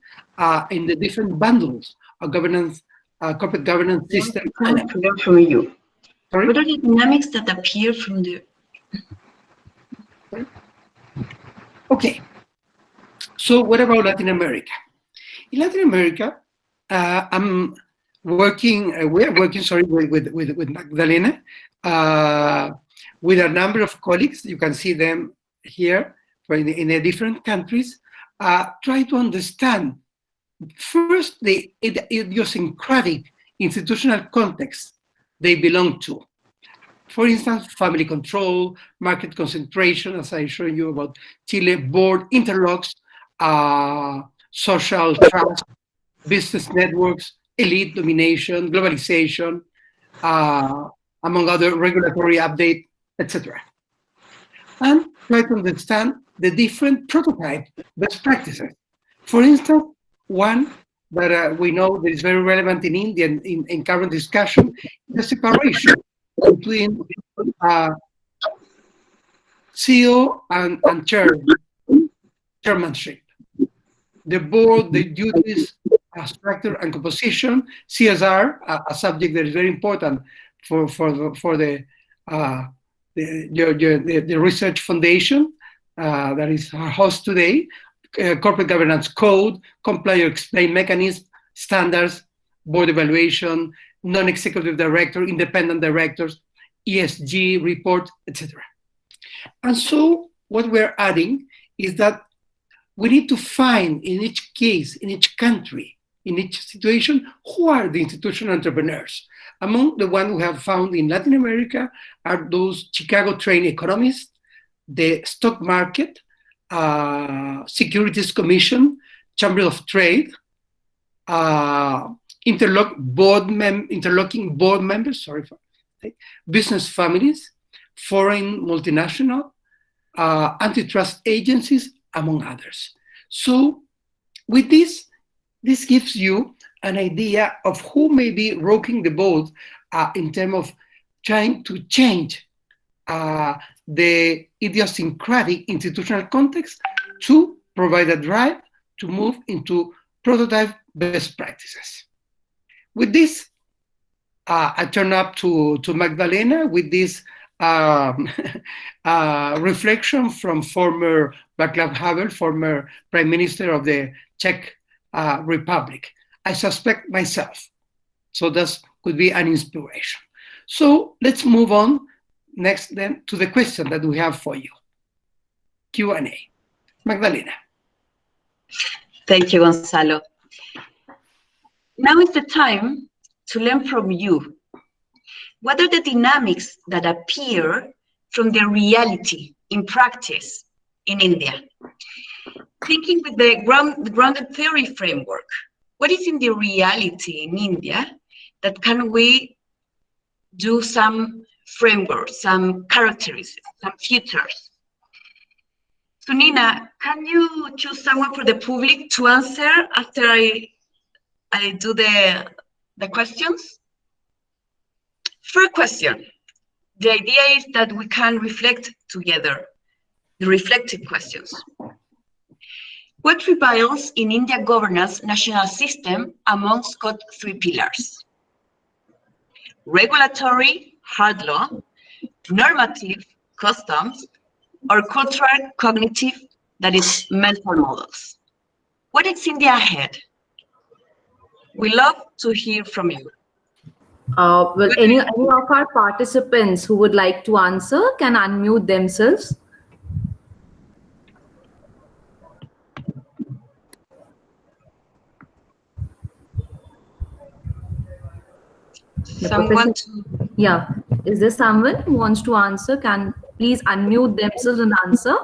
in the different bundles of governance, corporate governance system. From you. Sorry? What are the dynamics that appear from the... Okay, so what about Latin America? In Latin America, I'm working, we're working, sorry, with Magdalena, with a number of colleagues. You can see them here in the different countries, try to understand first the idiosyncratic institutional context they belong to. For instance, family control, market concentration, as I showed you about Chile, board interlocks, social trust, business networks, elite domination, globalization, among other regulatory update, etc. And try to understand the different prototype best practices. For instance, one that we know that is very relevant in India in current discussion, the separation between CEO and chairmanship. The board, the duties, structure and composition, CSR, a subject that is very important for the research foundation that is our host today, corporate governance code, comply or explain mechanism, standards, board evaluation, non-executive director, independent directors, ESG report, etc. And so what we're adding is that we need to find in each case, in each country, in each situation, who are the institutional entrepreneurs. Among the ones we have found in Latin America are those Chicago-trained economists, the stock market, Securities Commission, Chamber of Trade, interlocking board members, business families, foreign multinational, antitrust agencies, among others. So with this gives you an idea of who may be rocking the boat in terms of trying to change the idiosyncratic institutional context to provide a drive to move into prototype best practices. With this, I turn up to Magdalena with this reflection from former Václav Havel, former Prime Minister of the Czech Republic. I suspect myself, so that could be an inspiration. So let's move on next then to the question that we have for you. Q&A. Magdalena. Thank you, Gonzalo. Now is the time to learn from you. What are the dynamics that appear from the reality in practice in India? Thinking with the grounded theory framework, what is in the reality in India that can we do some framework, some characteristics, some features? So Nina, can you choose someone for the public to answer after I do the questions? First question. The idea is that we can reflect together, the reflective questions. What prevails in India governance national system amongst got three pillars? Regulatory, hard law, normative, customs, or cultural, cognitive, that is mental models. What is India ahead? We love to hear from you. Well, any of our participants who would like to answer can unmute themselves. Someone yeah, is there someone who wants to answer? Can please unmute themselves and answer?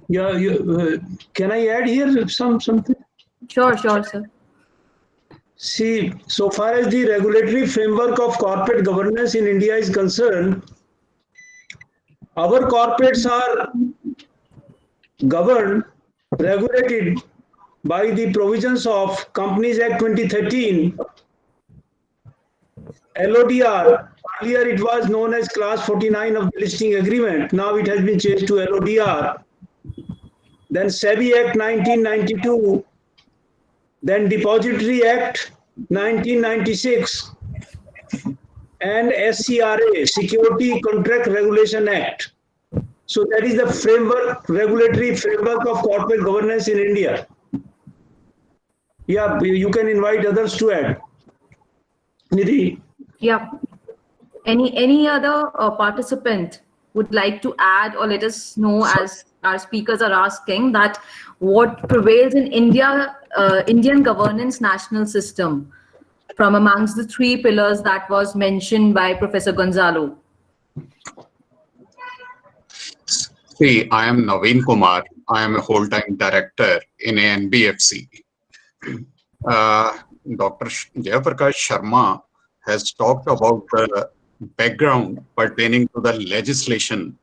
Yeah, can I add here something? Sure, sir. See, so far as the regulatory framework of corporate governance in India is concerned, our corporates are governed regulated by the provisions of Companies Act 2013, LODR. Earlier it was known as Class 49 of the listing agreement. Now it has been changed to LODR. Then SEBI Act 1992, then Depository Act 1996, and SCRA, Security Contract Regulation Act. So that is the framework, regulatory framework of corporate governance in India. Yeah, you can invite others to add. Nidhi. Yeah. Any other participant would like to add, or let us know, as our speakers are asking, that what prevails in India, Indian governance national system from amongst the three pillars that was mentioned by Professor Gonzalo? See, I am Naveen Kumar. I am a whole-time director in NBFC. Dr. Jayaprakash Sharma has talked about the background pertaining to the legislation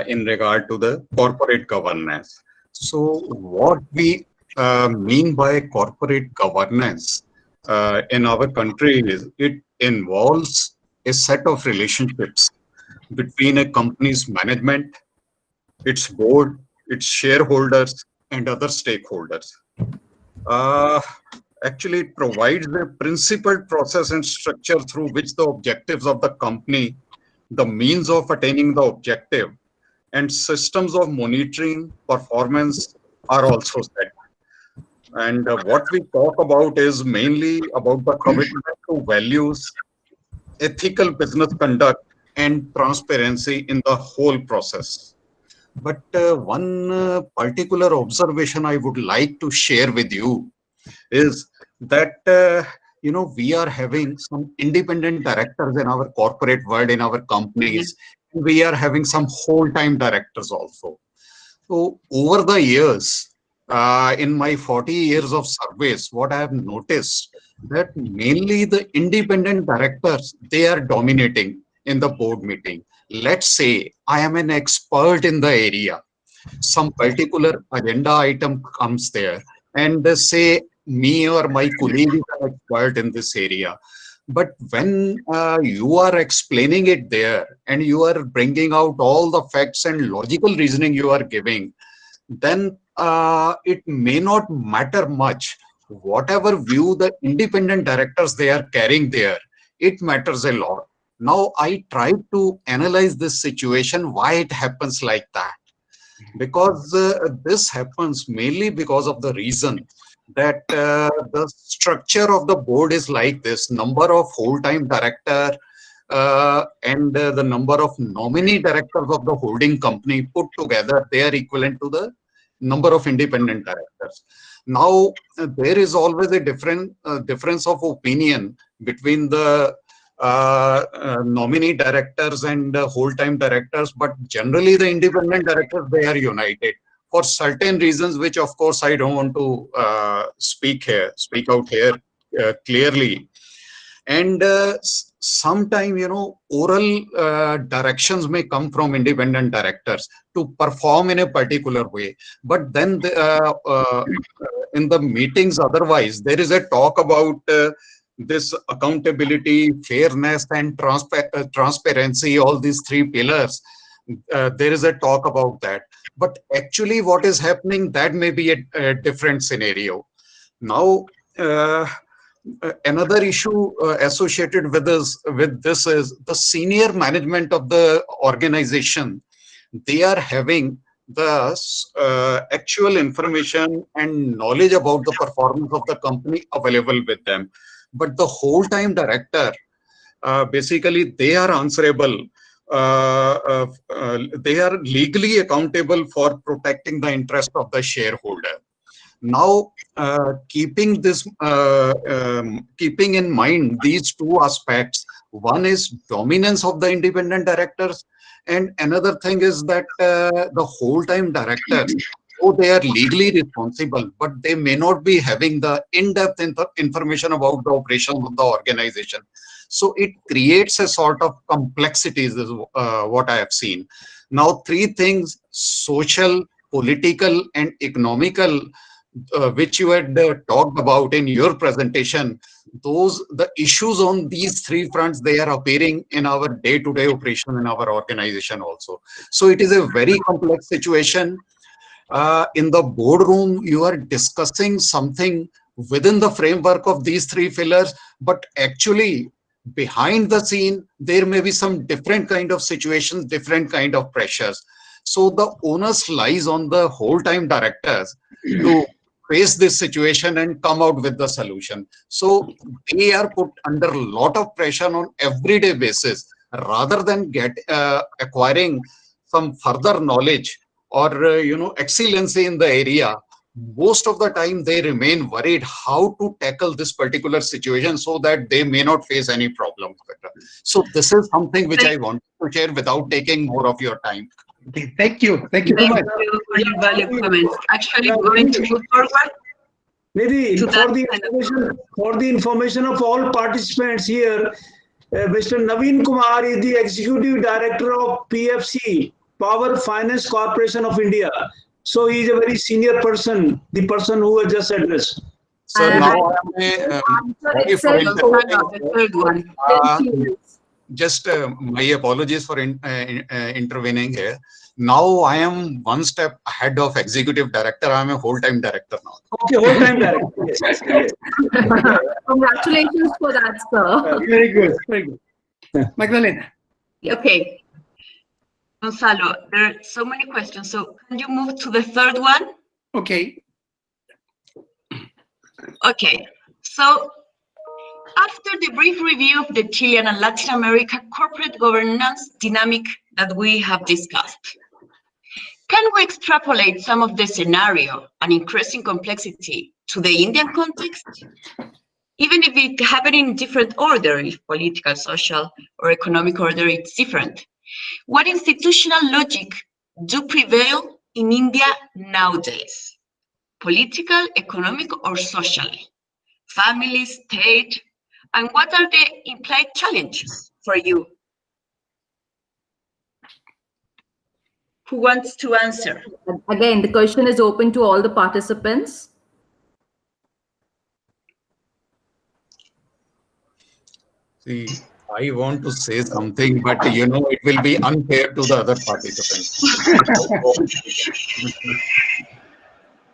in regard to the corporate governance. So what we mean by corporate governance in our country is it involves a set of relationships between a company's management, its board, its shareholders, and other stakeholders. Actually, it provides a principled process and structure through which the objectives of the company, the means of attaining the objective, and systems of monitoring performance are also set. And what we talk about is mainly about the commitment to values, ethical business conduct, and transparency in the whole process. But one particular observation I would like to share with you is that we are having some independent directors in our corporate world, in our companies. We are having some whole-time directors also. So over the years, in my 40 years of service, what I have noticed that mainly the independent directors, they are dominating in the board meeting. Let's say I am an expert in the area. Some particular agenda item comes there, and they say me or my colleague is an expert in this area. But when you are explaining it there and you are bringing out all the facts and logical reasoning you are giving, then it may not matter much. Whatever view the independent directors they are carrying there, it matters a lot. Now I try to analyze this situation, why it happens like that. Because this happens mainly because of the reason that the structure of the board is like this: number of whole-time director and the number of nominee directors of the holding company put together, they are equivalent to the number of independent directors. Now there is always a difference of opinion between the nominee directors and whole-time directors, but generally the independent directors, they are united for certain reasons, which of course I don't want to speak out here clearly. And sometime, oral directions may come from independent directors to perform in a particular way. But then in the meetings, otherwise, there is a talk about this accountability, fairness, and transparency, all these three pillars. There is a talk about that. But actually what is happening, that may be a different scenario. Now, another issue associated with this is the senior management of the organization. They are having the actual information and knowledge about the performance of the company available with them. But the whole-time director, basically, they are answerable. They are legally accountable for protecting the interest of the shareholder. Now, keeping in mind these two aspects, one is dominance of the independent directors, and another thing is that the whole-time directors, so they are legally responsible, but they may not be having the in-depth information about the operations of the organization. So it creates a sort of complexities, is what I have seen. Now, three things: social, political and economical, which you had talked about in your presentation, the issues on these three fronts, they are appearing in our day-to-day operation in our organization also. So it is a very complex situation. In the boardroom, you are discussing something within the framework of these three pillars, but actually behind the scene, there may be some different kind of situations, different kind of pressures. So the onus lies on the whole-time directors to face this situation and come out with the solution. So they are put under a lot of pressure on everyday basis, rather than acquiring some further knowledge or excellency in the area. Most of the time they remain worried how to tackle this particular situation so that they may not face any problems. So this is something which I want to share without taking more of your time. Okay, thank you. Thank you so much. Thank you for your valuable comments. Actually, going to move forward. Maybe To for that the kind of- information of all participants here, Mr. Naveen Kumar is the Executive Director of PFC, Power Finance Corporation of India. So he is a very senior person, the person who has just addressed. So And now answer sorry for itself The third one. just my apologies for intervening here. Now I am one step ahead of executive director. I am a whole-time director now. Okay, whole time director. Yes, yes, yes. Congratulations for that, sir. Very good. Very good. Magdalena. Okay. Gonzalo, there are so many questions. So can you move to the third one? Okay. Okay. So after the brief review of the Chilean and Latin America corporate governance dynamic that we have discussed, can we extrapolate some of the scenario and increasing complexity to the Indian context? Even if it happened in different order, if political, social, or economic order is different. What institutional logic do prevail in India nowadays? Political, economic, or social? Family, state, and what are the implied challenges for you? Who wants to answer? Again, the question is open to all the participants. See, I want to say something, but it will be unfair to the other participants.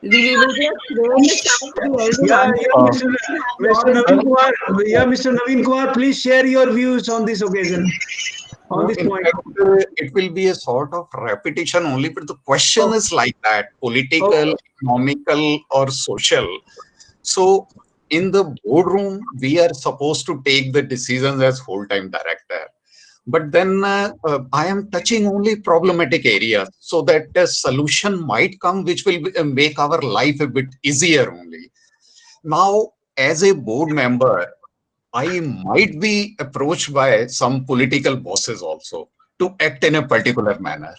We will just throw this out to Yeah, everyone. Mr. Naveen Kumar. Yeah, Mr. Naveen Kumar, please share your views on this occasion. On this In point. fact, it will be a sort of repetition only, but the question is like that: political, economical, or social. So in the boardroom, we are supposed to take the decisions as whole-time director. But then I am touching only problematic areas so that a solution might come which will make our life a bit easier only. Now, as a board member, I might be approached by some political bosses also to act in a particular manner.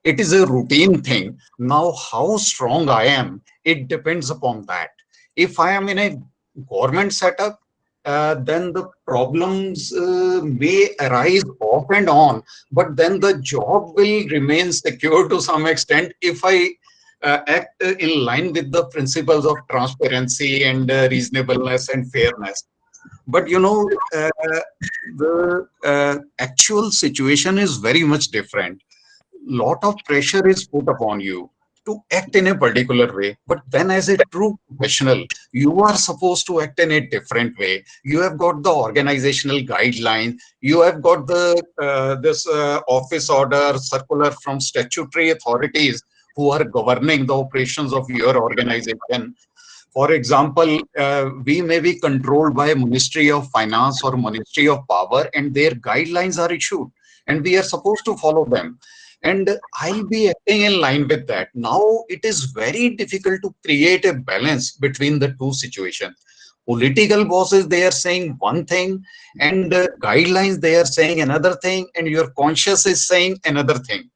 It is a routine thing. Now, how strong I am, it depends upon that. If I am in a government setup, then the problems may arise off and on, but then the job will remain secure to some extent if I act in line with the principles of transparency and reasonableness and fairness. But the actual situation is very much different. Lot of pressure is put upon you to act in a particular way, but then as a true professional, you are supposed to act in a different way. You have got the organizational guidelines, you have got the this office order circular from statutory authorities who are governing the operations of your organization. For example, we may be controlled by Ministry of Finance or Ministry of Power, and their guidelines are issued, and we are supposed to follow them. And I'll be acting in line with that. Now, it is very difficult to create a balance between the two situations. Political bosses, they are saying one thing, and guidelines, they are saying another thing, and your conscience is saying another thing.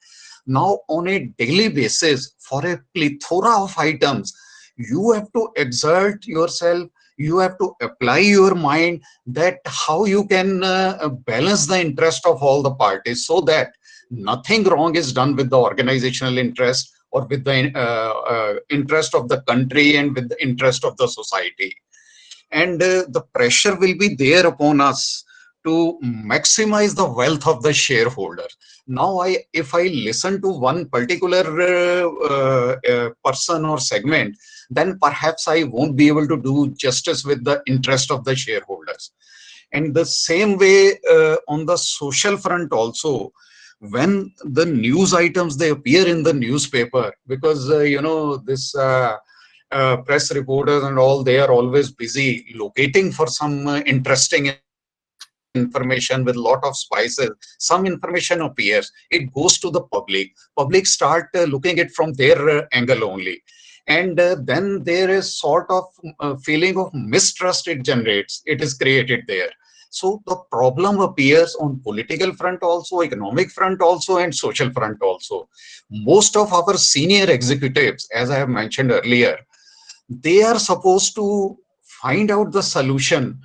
Now, on a daily basis, for a plethora of items, you have to exert yourself, you have to apply your mind that how you can balance the interest of all the parties so that nothing wrong is done with the organizational interest or with the interest of the country and with the interest of the society. And the pressure will be there upon us to maximize the wealth of the shareholder. Now, if I listen to one particular person or segment, then perhaps I won't be able to do justice with the interest of the shareholders. And the same way on the social front also, when the news items, they appear in the newspaper, because this press reporters and all, they are always busy locating for some interesting information with lot of spices. Some information appears, it goes to the public start looking it from their angle only, and then there is sort of feeling of mistrust it generates, it is created there. So the problem appears on political front also, economic front also, and social front also. Most of our senior executives, as I have mentioned earlier, they are supposed to find out the solution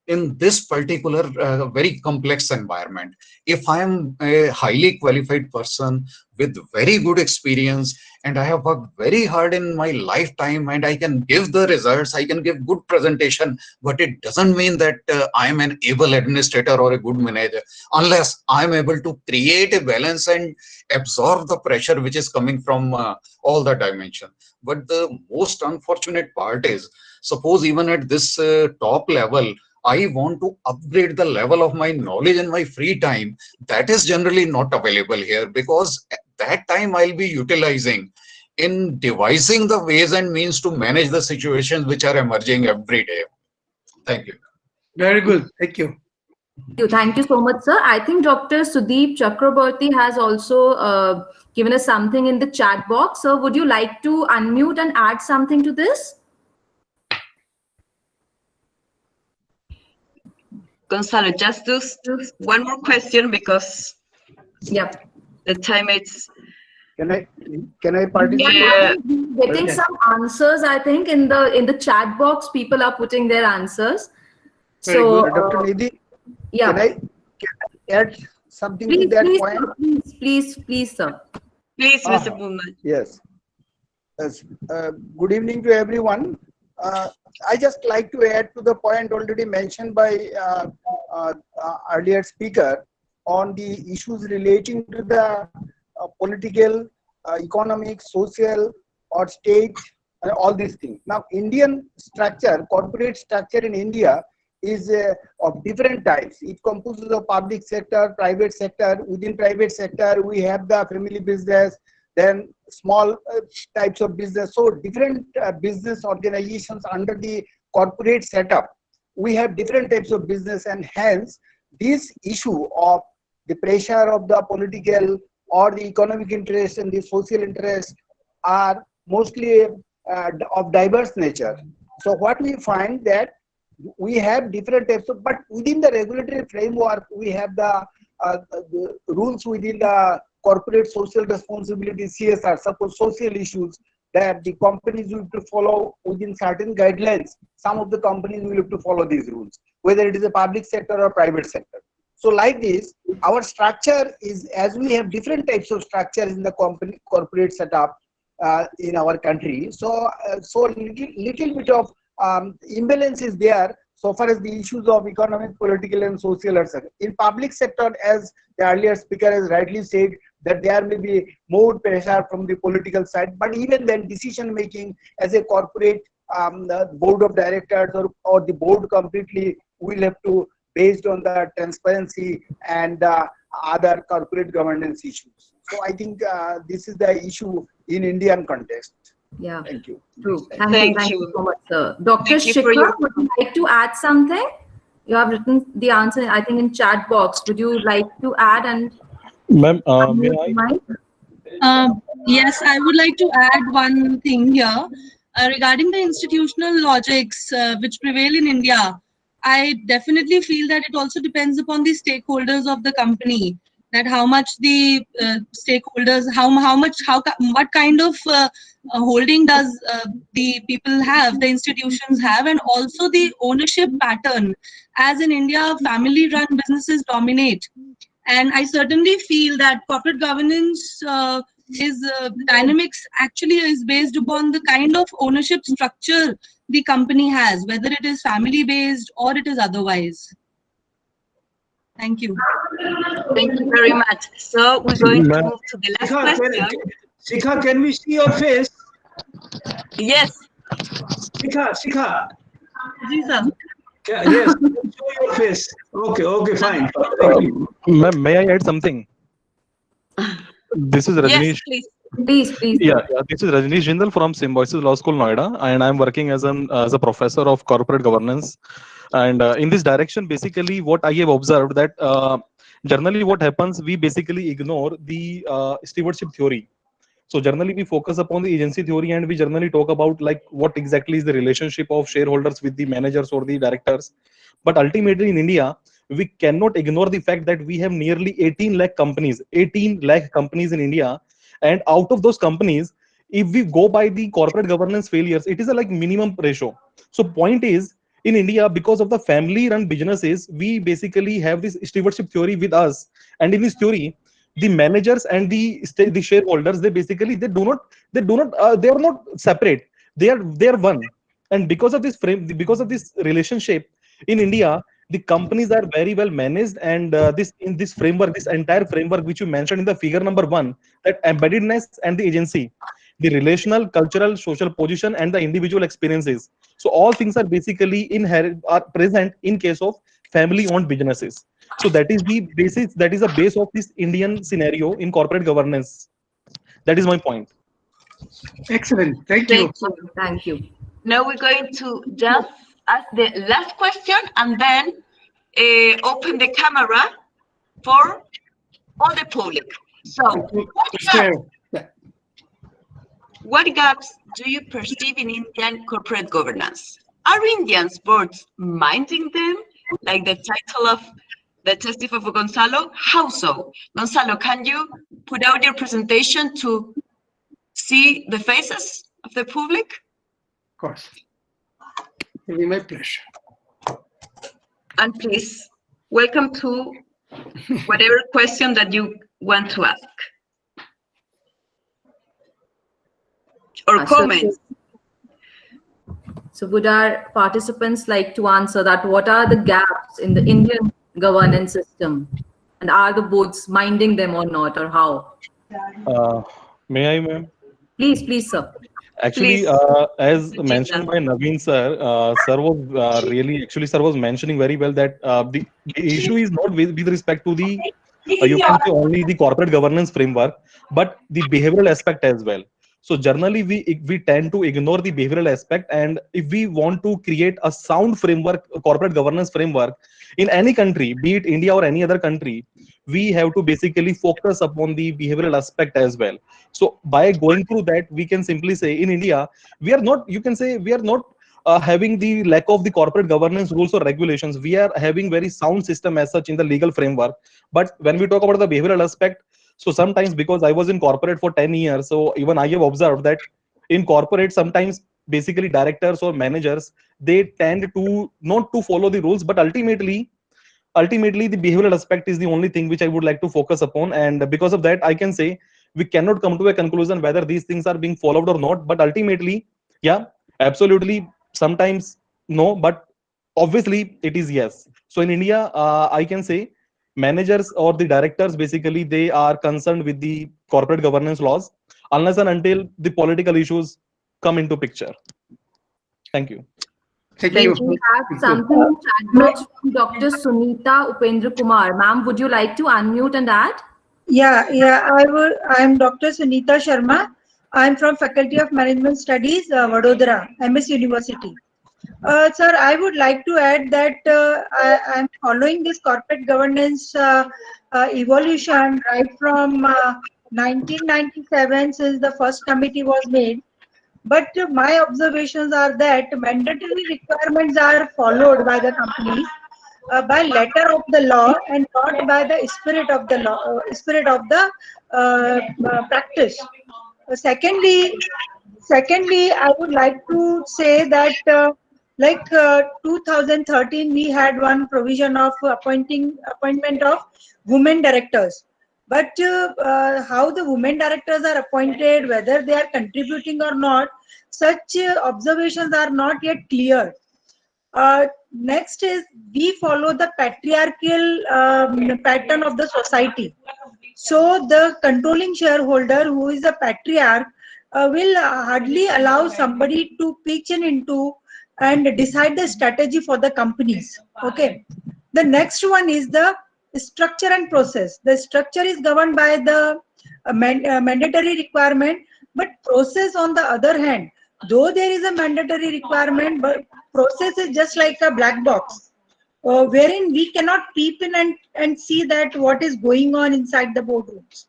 in this particular very complex environment. If I am a highly qualified person with very good experience and I have worked very hard in my lifetime and I can give the results, I can give good presentation, but it doesn't mean that I am an able administrator or a good manager unless I am able to create a balance and absorb the pressure which is coming from all the dimensions. But the most unfortunate part is, suppose even at this top level, I want to upgrade the level of my knowledge in my free time. That is generally not available here, because at that time I'll be utilizing in devising the ways and means to manage the situations which are emerging every day. Thank you. Very good. Thank you. Thank you so much, sir. I think Dr. Sudeep Chakraborty has also given us something in the chat box. So would you like to unmute and add something to this? Gonzalo, just do one more question because the time is. Can I participate? Yeah. Getting some answers, I think, in the chat box. People are putting their answers. Very So, good. Dr. Nidhi, yeah. can I add something Please, to that please, point? please, sir. Please, Mr. Bhuman. Yes. Yes. Good evening to everyone. I just like to add to the point already mentioned by earlier speaker on the issues relating to the political, economic, social, or state, all these things. Now, Indian structure, corporate structure in India is of different types. It composes of public sector, private sector. Within private sector, we have the family business, then small types of business. So different business organizations under the corporate setup. We have different types of business, and hence this issue of the pressure of the political or the economic interest and the social interest are mostly of diverse nature. So what we find that we have different types of, but within the regulatory framework, we have the rules within the corporate social responsibility, CSR, suppose social issues that the companies will have to follow within certain guidelines. Some of the companies will have to follow these rules, whether it is a public sector or private sector. So like this, our structure is, as we have different types of structures in the corporate setup in our country. So little bit of imbalance is there so far as the issues of economic, political, and social are concerned. In public sector, as the earlier speaker has rightly said, that there may be more pressure from the political side, but even then decision making as a corporate board of directors or the board completely will have to based on the transparency and other corporate governance issues. So I think this is the issue in Indian context. Yeah. Thank you. True. Thank you you. so much, sir. Dr. Thank you for Shikhar, your- would you like to add something? You have written the answer, I think, in chat box. Would you like to add and Ma'am, may unmute I? the mic? Yes, I would like to add one thing here regarding the institutional logics which prevail in India. I definitely feel that it also depends upon the stakeholders of the company. That how much the stakeholders, what kind of holding does the people have, the institutions have, and also the ownership pattern. As in India, family-run businesses dominate. And I certainly feel that corporate governance is dynamics actually is based upon the kind of ownership structure the company has, whether it is family based or it is otherwise. Thank you. Thank you very much. So we're going to move to the last question. Sikha, can we see your face? Yes. Sikha. Ji, sir. Yes, show your face. Okay, fine. Thank you. May I add something? This is Rajneesh. Yes, Please. Yeah, this is Rajneesh Jindal from Symbiosis Law School, Noida, and I'm working as a professor of corporate governance. And in this direction, basically, what I have observed that generally what happens, we basically ignore the stewardship theory. So generally, we focus upon the agency theory, and we generally talk about like what exactly is the relationship of shareholders with the managers or the directors. But ultimately, in India, we cannot ignore the fact that we have nearly 18 lakh companies, 18 lakh companies in India, and out of those companies, if we go by the corporate governance failures, it is a like minimum ratio. So point is, in India, because of the family-run businesses, we basically have this stewardship theory with us, and in this theory, the managers and the shareholders, they are not separate, they are one. And because of this relationship in India, the companies are very well managed, and this in this framework, this entire framework which you mentioned in the figure number 1, that embeddedness and the agency, the relational, cultural, social position, and the individual experiences, so all things are basically inherent, are present in case of family owned businesses. So that is the basis, that is the base of this Indian scenario in corporate governance. That is my point. Excellent. Thank you. Thank you. Now we're going to just ask the last question and then open the camera for all the public. So, what gaps do you perceive in Indian corporate governance? Are Indians boards minding them, like the title of the testimony for Gonzalo? How so? Gonzalo, can you put out your presentation to see the faces of the public? Of course. It'll be my pleasure. And please, welcome to whatever question that you want to ask. Or comments. So would our participants like to answer that? What are the gaps in the Indian governance system? And are the boards minding them or not, or how? May I, ma'am? Please, sir. Actually, Please. as mentioned by Naveen sir, sir was mentioning very well that the issue is not with respect to the you can say only the corporate governance framework, but the behavioral aspect as well. So generally, we tend to ignore the behavioral aspect, and if we want to create a sound framework, a corporate governance framework in any country, be it India or any other country, we have to basically focus upon the behavioral aspect as well. So by going through that, we can simply say in India, we are not, you can say, we are not having the lack of the corporate governance rules or regulations. We are having very sound system as such in the legal framework. But when we talk about the behavioral aspect, so sometimes, because I was in corporate for 10 years, so even I have observed that in corporate, sometimes basically directors or managers, they tend to not to follow the rules, but ultimately the behavioral aspect is the only thing which I would like to focus upon. And because of that, I can say we cannot come to a conclusion whether these things are being followed or not. But ultimately, yeah, absolutely, sometimes no, but obviously it is yes. So in India, I can say managers or the directors, basically they are concerned with the corporate governance laws unless and until the political issues come into picture. Thank you. Thank We you. have something in chat box from Dr. Sunita Upendra Kumar. Ma'am, would you like to unmute and add? Yeah, I'm Dr. Sunita Sharma. I'm from Faculty of Management Studies, Vadodara, MS University. Sir, I would like to add that I'm following this corporate governance evolution right from 1997, since the first committee was made. But my observations are that mandatory requirements are followed by the companies by letter of the law and not by the spirit of the law, spirit of the practice. Secondly, I would like to say that 2013, we had one provision of appointment of women directors. But how the women directors are appointed, whether they are contributing or not, such observations are not yet clear. Next is we follow the patriarchal pattern of the society. So the controlling shareholder, who is a patriarch, will hardly allow somebody to pitch in into and decide the strategy for the companies. Okay. The next one is the structure and process. The structure is governed by the mandatory requirement, but process on the other hand, though there is a mandatory requirement, but process is just like a black box, wherein we cannot peep in and see that what is going on inside the boardrooms.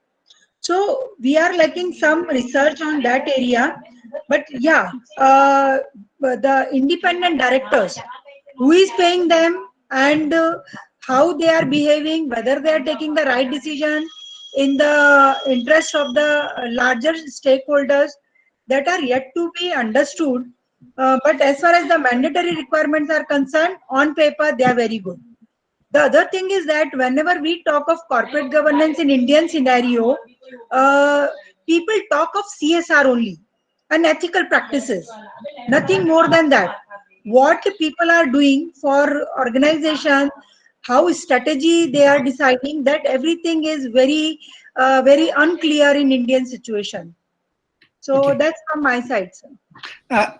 So we are lacking some research on that area. But yeah, the independent directors, who is paying them, and how they are behaving, whether they are taking the right decision in the interest of the larger stakeholders, that are yet to be understood. But as far as the mandatory requirements are concerned, on paper, they are very good. The other thing is that whenever we talk of corporate governance in Indian scenario, people talk of CSR only and ethical practices, nothing more than that. What people are doing for organization, how strategy they are deciding, that everything is very, very unclear in Indian situation. So Okay. that's from my side, sir.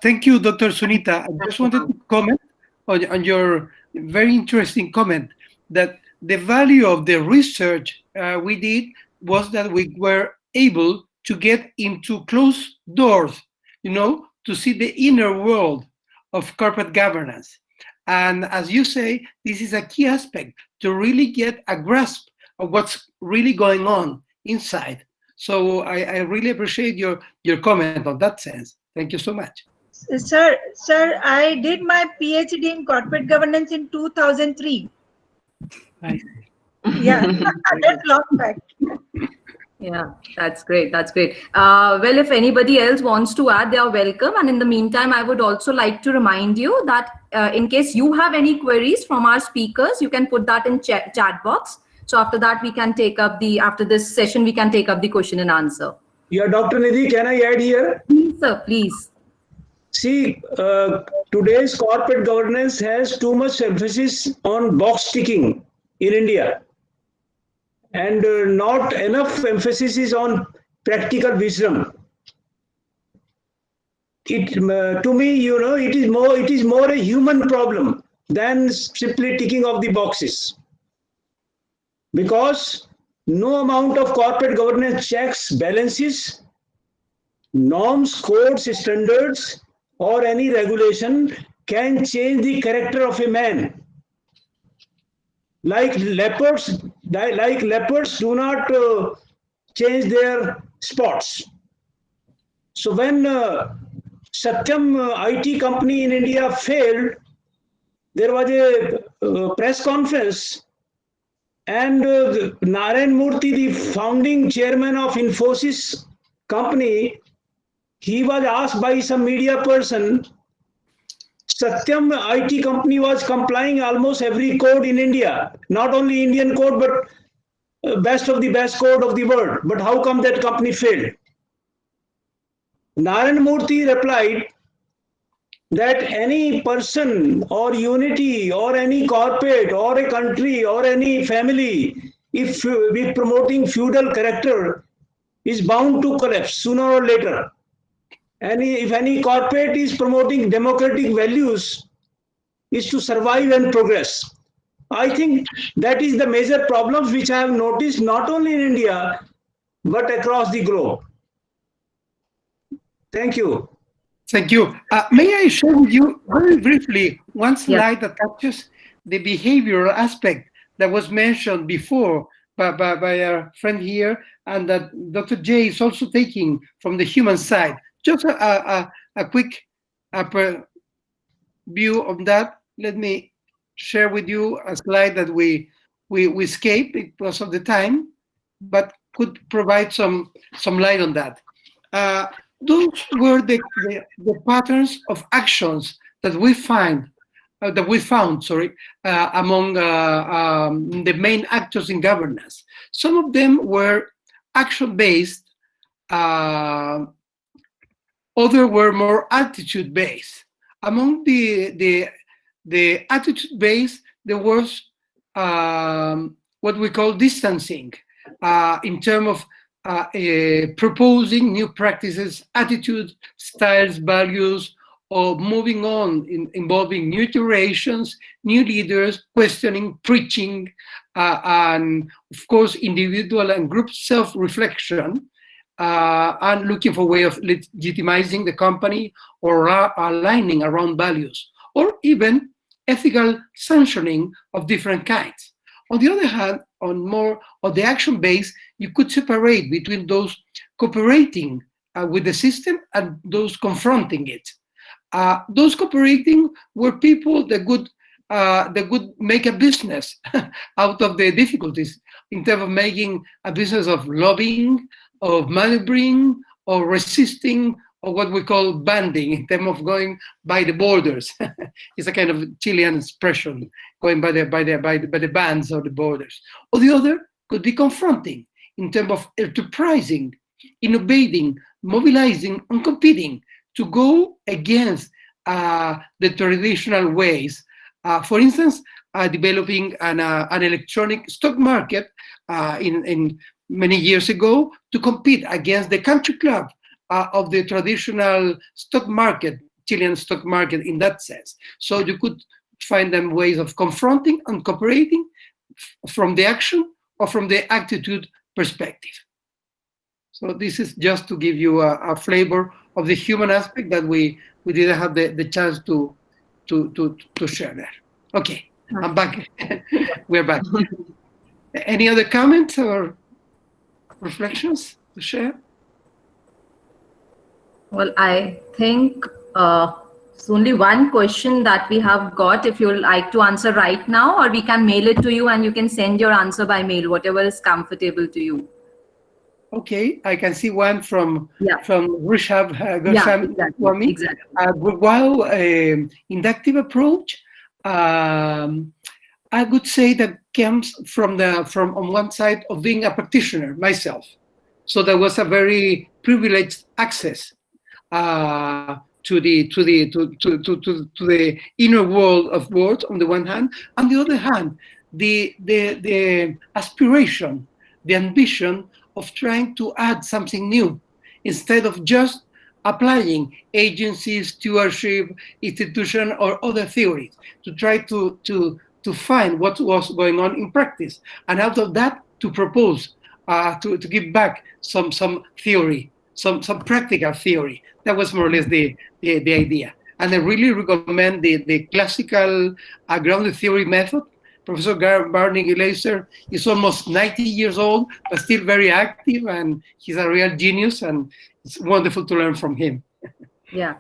Thank you, Dr. Sunita. I just wanted to comment on your very interesting comment that the value of the research we did was that we were able to get into closed doors, to see the inner world of corporate governance. And as you say, this is a key aspect to really get a grasp of what's really going on inside. So I really appreciate your comment on that sense. Thank you so much. Sir, I did my PhD in corporate governance in 2003. Nice. Yeah, that's long back. Yeah, that's great. That's great. Well, if anybody else wants to add, they are welcome. And in the meantime, I would also like to remind you that in case you have any queries from our speakers, you can put that in chat box. So after that, we can take up after this session, we can take up the question and answer. Yeah, Dr. Nidhi, can I add here? Please, sir, please. See, today's corporate governance has too much emphasis on box ticking in India, and not enough emphasis is on practical wisdom. To me, it is more a human problem than simply ticking of the boxes, because no amount of corporate governance checks, balances, norms, codes, standards, or any regulation can change the character of a man. Like leopards do not change their spots. So when Satyam IT company in India failed, there was a press conference, and Narayan Murthy, the founding chairman of Infosys company, he was asked by some media person, Satyam IT company was complying almost every code in India, not only Indian code, but best of the best code of the world. But how come that company failed? Narayan Murthy replied that any person or unity or any corporate or a country or any family, if with promoting feudal character, is bound to collapse sooner or later. And if any corporate is promoting democratic values, is to survive and progress. I think that is the major problems which I have noticed not only in India, but across the globe. Thank you. Thank you. May I share with you very briefly one slide that touches the behavioral aspect that was mentioned before by our friend here, and that Dr. J is also taking from the human side. Just a quick view of that. Let me share with you a slide that we escaped because of the time, but could provide some light on that. Those were the patterns of actions that we find that we found, sorry, among the main actors in governance. Some of them were action-based, other were more attitude-based. Among the attitude-based, there was what we call distancing in terms of proposing new practices, attitudes, styles, values, or moving on, involving new generations, new leaders, questioning, preaching, and of course, individual and group self-reflection, and looking for a way of legitimizing the company or aligning around values, or even ethical sanctioning of different kinds. On the other hand, on more of the action base, you could separate between those cooperating with the system and those confronting it. Those cooperating were people that would make a business out of the difficulties in terms of making a business of lobbying, of maneuvering, or resisting, or what we call banding, in terms of going by the borders. It's a kind of Chilean expression, going by the bands or the borders. Or the other could be confronting, in terms of enterprising, innovating, mobilizing, and competing to go against the traditional ways. For instance, developing an electronic stock market in many years ago to compete against the country club of the traditional stock market, Chilean stock market in that sense. So you could find them ways of confronting and cooperating from the action or from the attitude perspective. So this is just to give you a flavor of the human aspect that we didn't have the chance to share there. Okay, I'm back. We're back. Any other comments or reflections to share? Well, I think it's only one question that we have got. If you'd like to answer right now, or we can mail it to you and you can send your answer by mail, whatever is comfortable to you. Okay, I can see one from Rishabh Exactly. While inductive approach, I would say that comes from on one side of being a practitioner myself. So there was a very privileged access to the inner world of words on the one hand, on the other hand, the aspiration, the ambition of trying to add something new instead of just applying agencies, stewardship, institution, or other theories to try to find what was going on in practice, and out of that to propose to give back some theory, some practical theory. That was more or less the idea. And I really recommend the classical grounded theory method. Professor Barney Glaser is almost 90 years old, but still very active, and he's a real genius, and it's wonderful to learn from him. Yeah.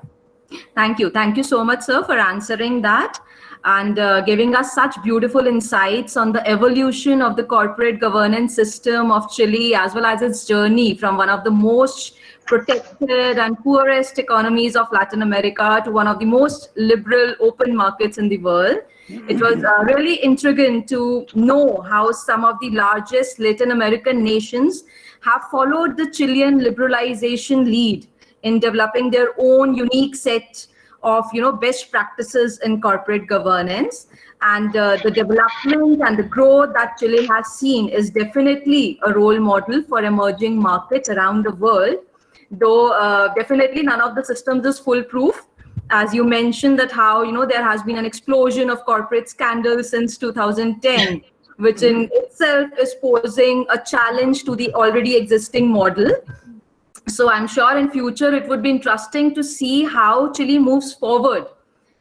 Thank you. Thank you so much, sir, for answering that and giving us such beautiful insights on the evolution of the corporate governance system of Chile, as well as its journey from one of the most protected and poorest economies of Latin America to one of the most liberal open markets in the world. It was really intriguing to know how some of the largest Latin American nations have followed the Chilean liberalization lead in developing their own unique set of best practices in corporate governance. And the development and the growth that Chile has seen is definitely a role model for emerging markets around the world, though definitely none of the systems is foolproof. As you mentioned that how there has been an explosion of corporate scandals since 2010, which in itself is posing a challenge to the already existing model. So I'm sure in future it would be interesting to see how Chile moves forward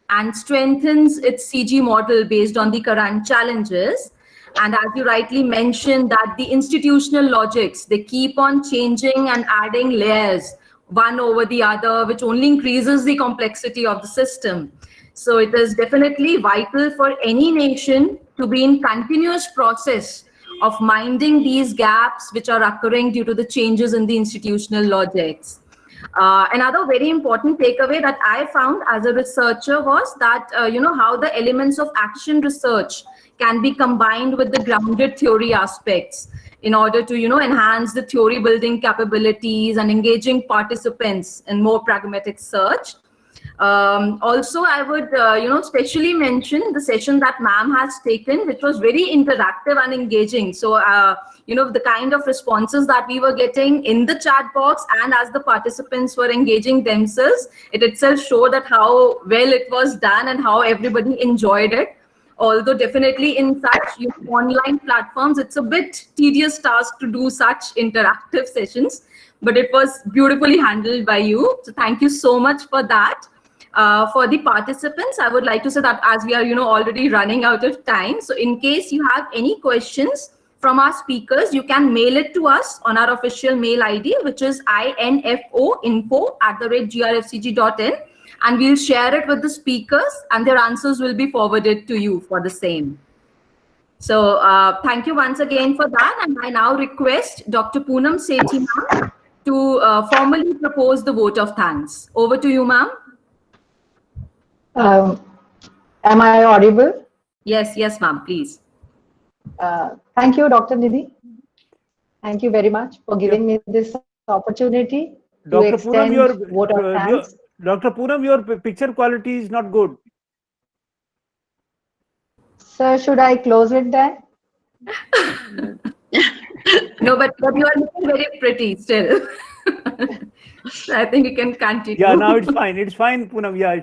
and strengthens its CG model based on the current challenges. And as you rightly mentioned, that the institutional logics, they keep on changing and adding layers one over the other, which only increases the complexity of the system. So it is definitely vital for any nation to be in continuous process of minding these gaps which are occurring due to the changes in the institutional logics. Another very important takeaway that I found as a researcher was that, how the elements of action research can be combined with the grounded theory aspects in order to, enhance the theory building capabilities and engaging participants in more pragmatic search. Also, I would, specially mention the session that ma'am has taken, which was very interactive and engaging. So, the kind of responses that we were getting in the chat box and as the participants were engaging themselves, it itself showed that how well it was done and how everybody enjoyed it. Although definitely in such online platforms, it's a bit tedious task to do such interactive sessions, but it was beautifully handled by you. So thank you so much for that. For the participants, I would like to say that as we are, already running out of time. So in case you have any questions from our speakers, you can mail it to us on our official mail ID, which is infoinfo@grfcg.in. And we'll share it with the speakers and their answers will be forwarded to you for the same. So thank you once again for that. And I now request Dr. Poonam Sethi ma'am to formally propose the vote of thanks. Over to you, ma'am. Am I audible? Yes, ma'am, please. Thank you, Dr. Nidhi. Thank you very much for giving me this opportunity to extend vote of thanks. Dr. Poonam, your picture quality is not good. Sir, should I close it then? No, but you are looking very pretty still. So I think you can continue. Yeah, now it's fine. It's fine, Poonam. Yeah,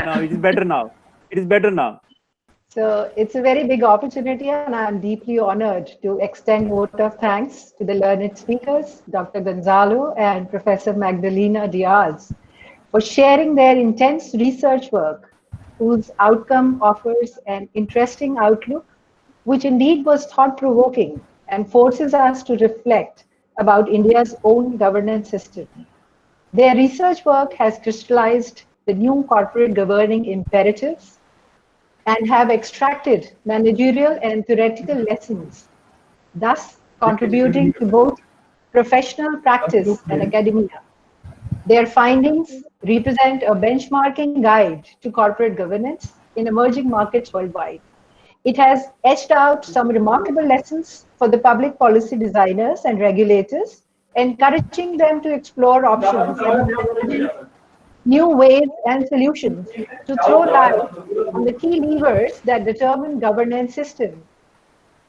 now it is better now. It is better now. So it's a very big opportunity and I'm deeply honored to extend vote of thanks to the learned speakers, Dr. Gonzalo and Professor Magdalena Diaz, for sharing their intense research work, whose outcome offers an interesting outlook, which indeed was thought-provoking and forces us to reflect about India's own governance system. Their research work has crystallized the new corporate governing imperatives and have extracted managerial and theoretical lessons, thus contributing to both professional practice and academia. Their findings represent a benchmarking guide to corporate governance in emerging markets worldwide. It has etched out some remarkable lessons for the public policy designers and regulators, encouraging them to explore options and imagine new ways and solutions to throw light on the key levers that determine governance system.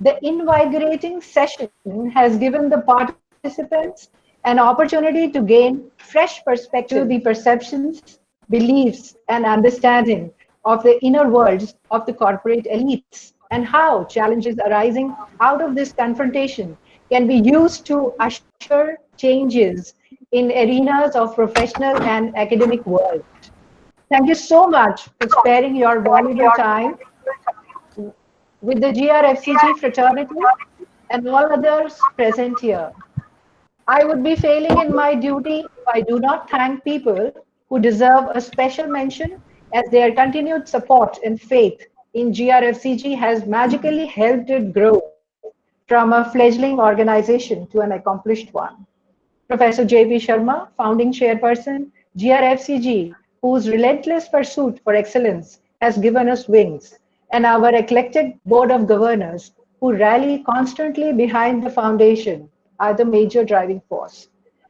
The invigorating session has given the participants an opportunity to gain fresh perspective, the perceptions, beliefs, and understanding of the inner worlds of the corporate elites and how challenges arising out of this confrontation can be used to usher changes in arenas of professional and academic world. Thank you so much for sparing your valuable time with the GRFCG fraternity and all others present here. I would be failing in my duty if I do not thank people who deserve a special mention, as their continued support and faith in GRFCG has magically helped it grow from a fledgling organization to an accomplished one. Professor J.P. Sharma, founding chairperson, GRFCG, whose relentless pursuit for excellence has given us wings, and our eclectic board of governors who rally constantly behind the foundation are the major driving force.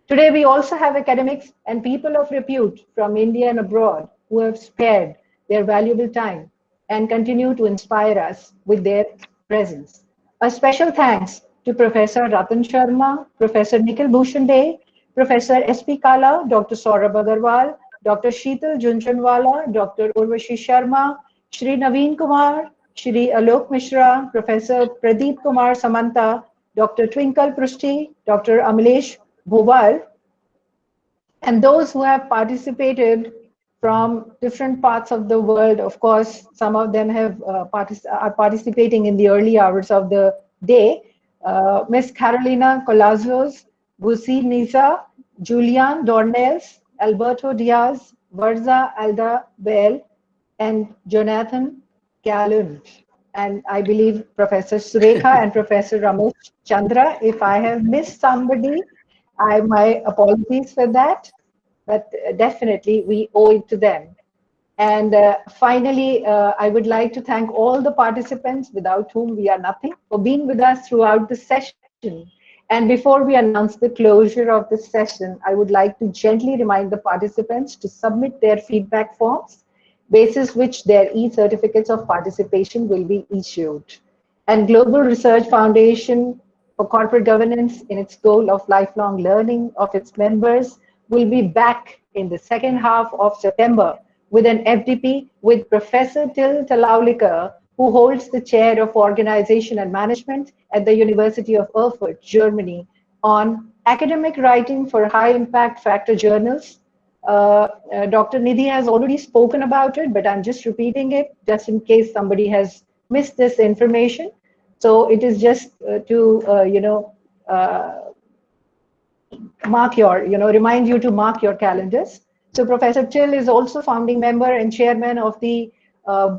Today, we also have academics and people of repute from India and abroad who have spared their valuable time and continue to inspire us with their presence. A special thanks to Professor Ratan Sharma, Professor Nikhil Bhushan Dey, Professor S.P. Kala, Dr. Saurabh Agarwal, Dr. Sheetal Junjunwala, Dr. Urvashi Sharma, Shri Naveen Kumar, Shri Alok Mishra, Professor Pradeep Kumar Samanta, Dr. Twinkle Prusti, Dr. Amalesh Bhobal, and those who have participated from different parts of the world. Of course, some of them have are participating in the early hours of the day. Miss Carolina Colazos, Gusi Nisa, Julian Dornelles, Alberto Diaz, Varza Alda Bell, and Jonathan Calhoun. And I believe Professor Surekha and Professor Ramesh Chandra. If I have missed somebody, my apologies for that. but definitely we owe it to them. And finally, I would like to thank all the participants without whom we are nothing for being with us throughout the session. And before we announce the closure of this session, I would like to gently remind the participants to submit their feedback forms, basis which their e-certificates of participation will be issued. And Global Research Foundation for Corporate Governance, in its goal of lifelong learning of its members, will be back in the second half of September with an FDP with Professor Till Talaulikar, who holds the chair of Organization and Management at the University of Erfurt, Germany, on academic writing for high impact factor journals. Dr. Nidhi has already spoken about it, but I'm just repeating it just in case somebody has missed this information. So it is just remind you to mark your calendars. So Professor Till is also founding member and chairman of the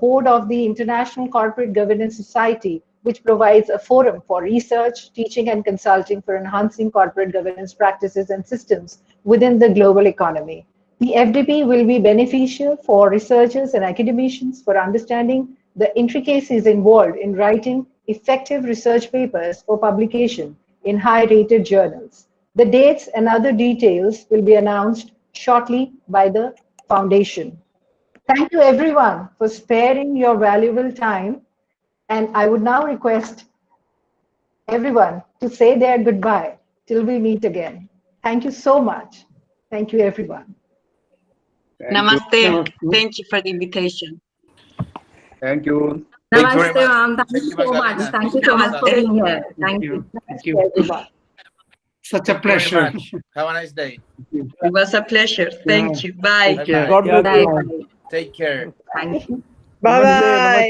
board of the International Corporate Governance Society, which provides a forum for research, teaching, and consulting for enhancing corporate governance practices and systems within the global economy. The FDP will be beneficial for researchers and academicians for understanding the intricacies involved in writing effective research papers for publication in high-rated journals. The dates and other details will be announced shortly by the foundation. Thank you everyone for sparing your valuable time, and I would now request everyone to say their goodbye till we meet again. Thank you so much. Thank you everyone. Namaste. Thank you for the invitation. Thank you. Namaste, ma'am. Thank you so much. Thank you so much for being here. Thank you. Thank you. Such a pleasure. Have a nice day. It was a pleasure. Thank you. Bye. God bless you. Bye. Take care. Thank you. Bye bye.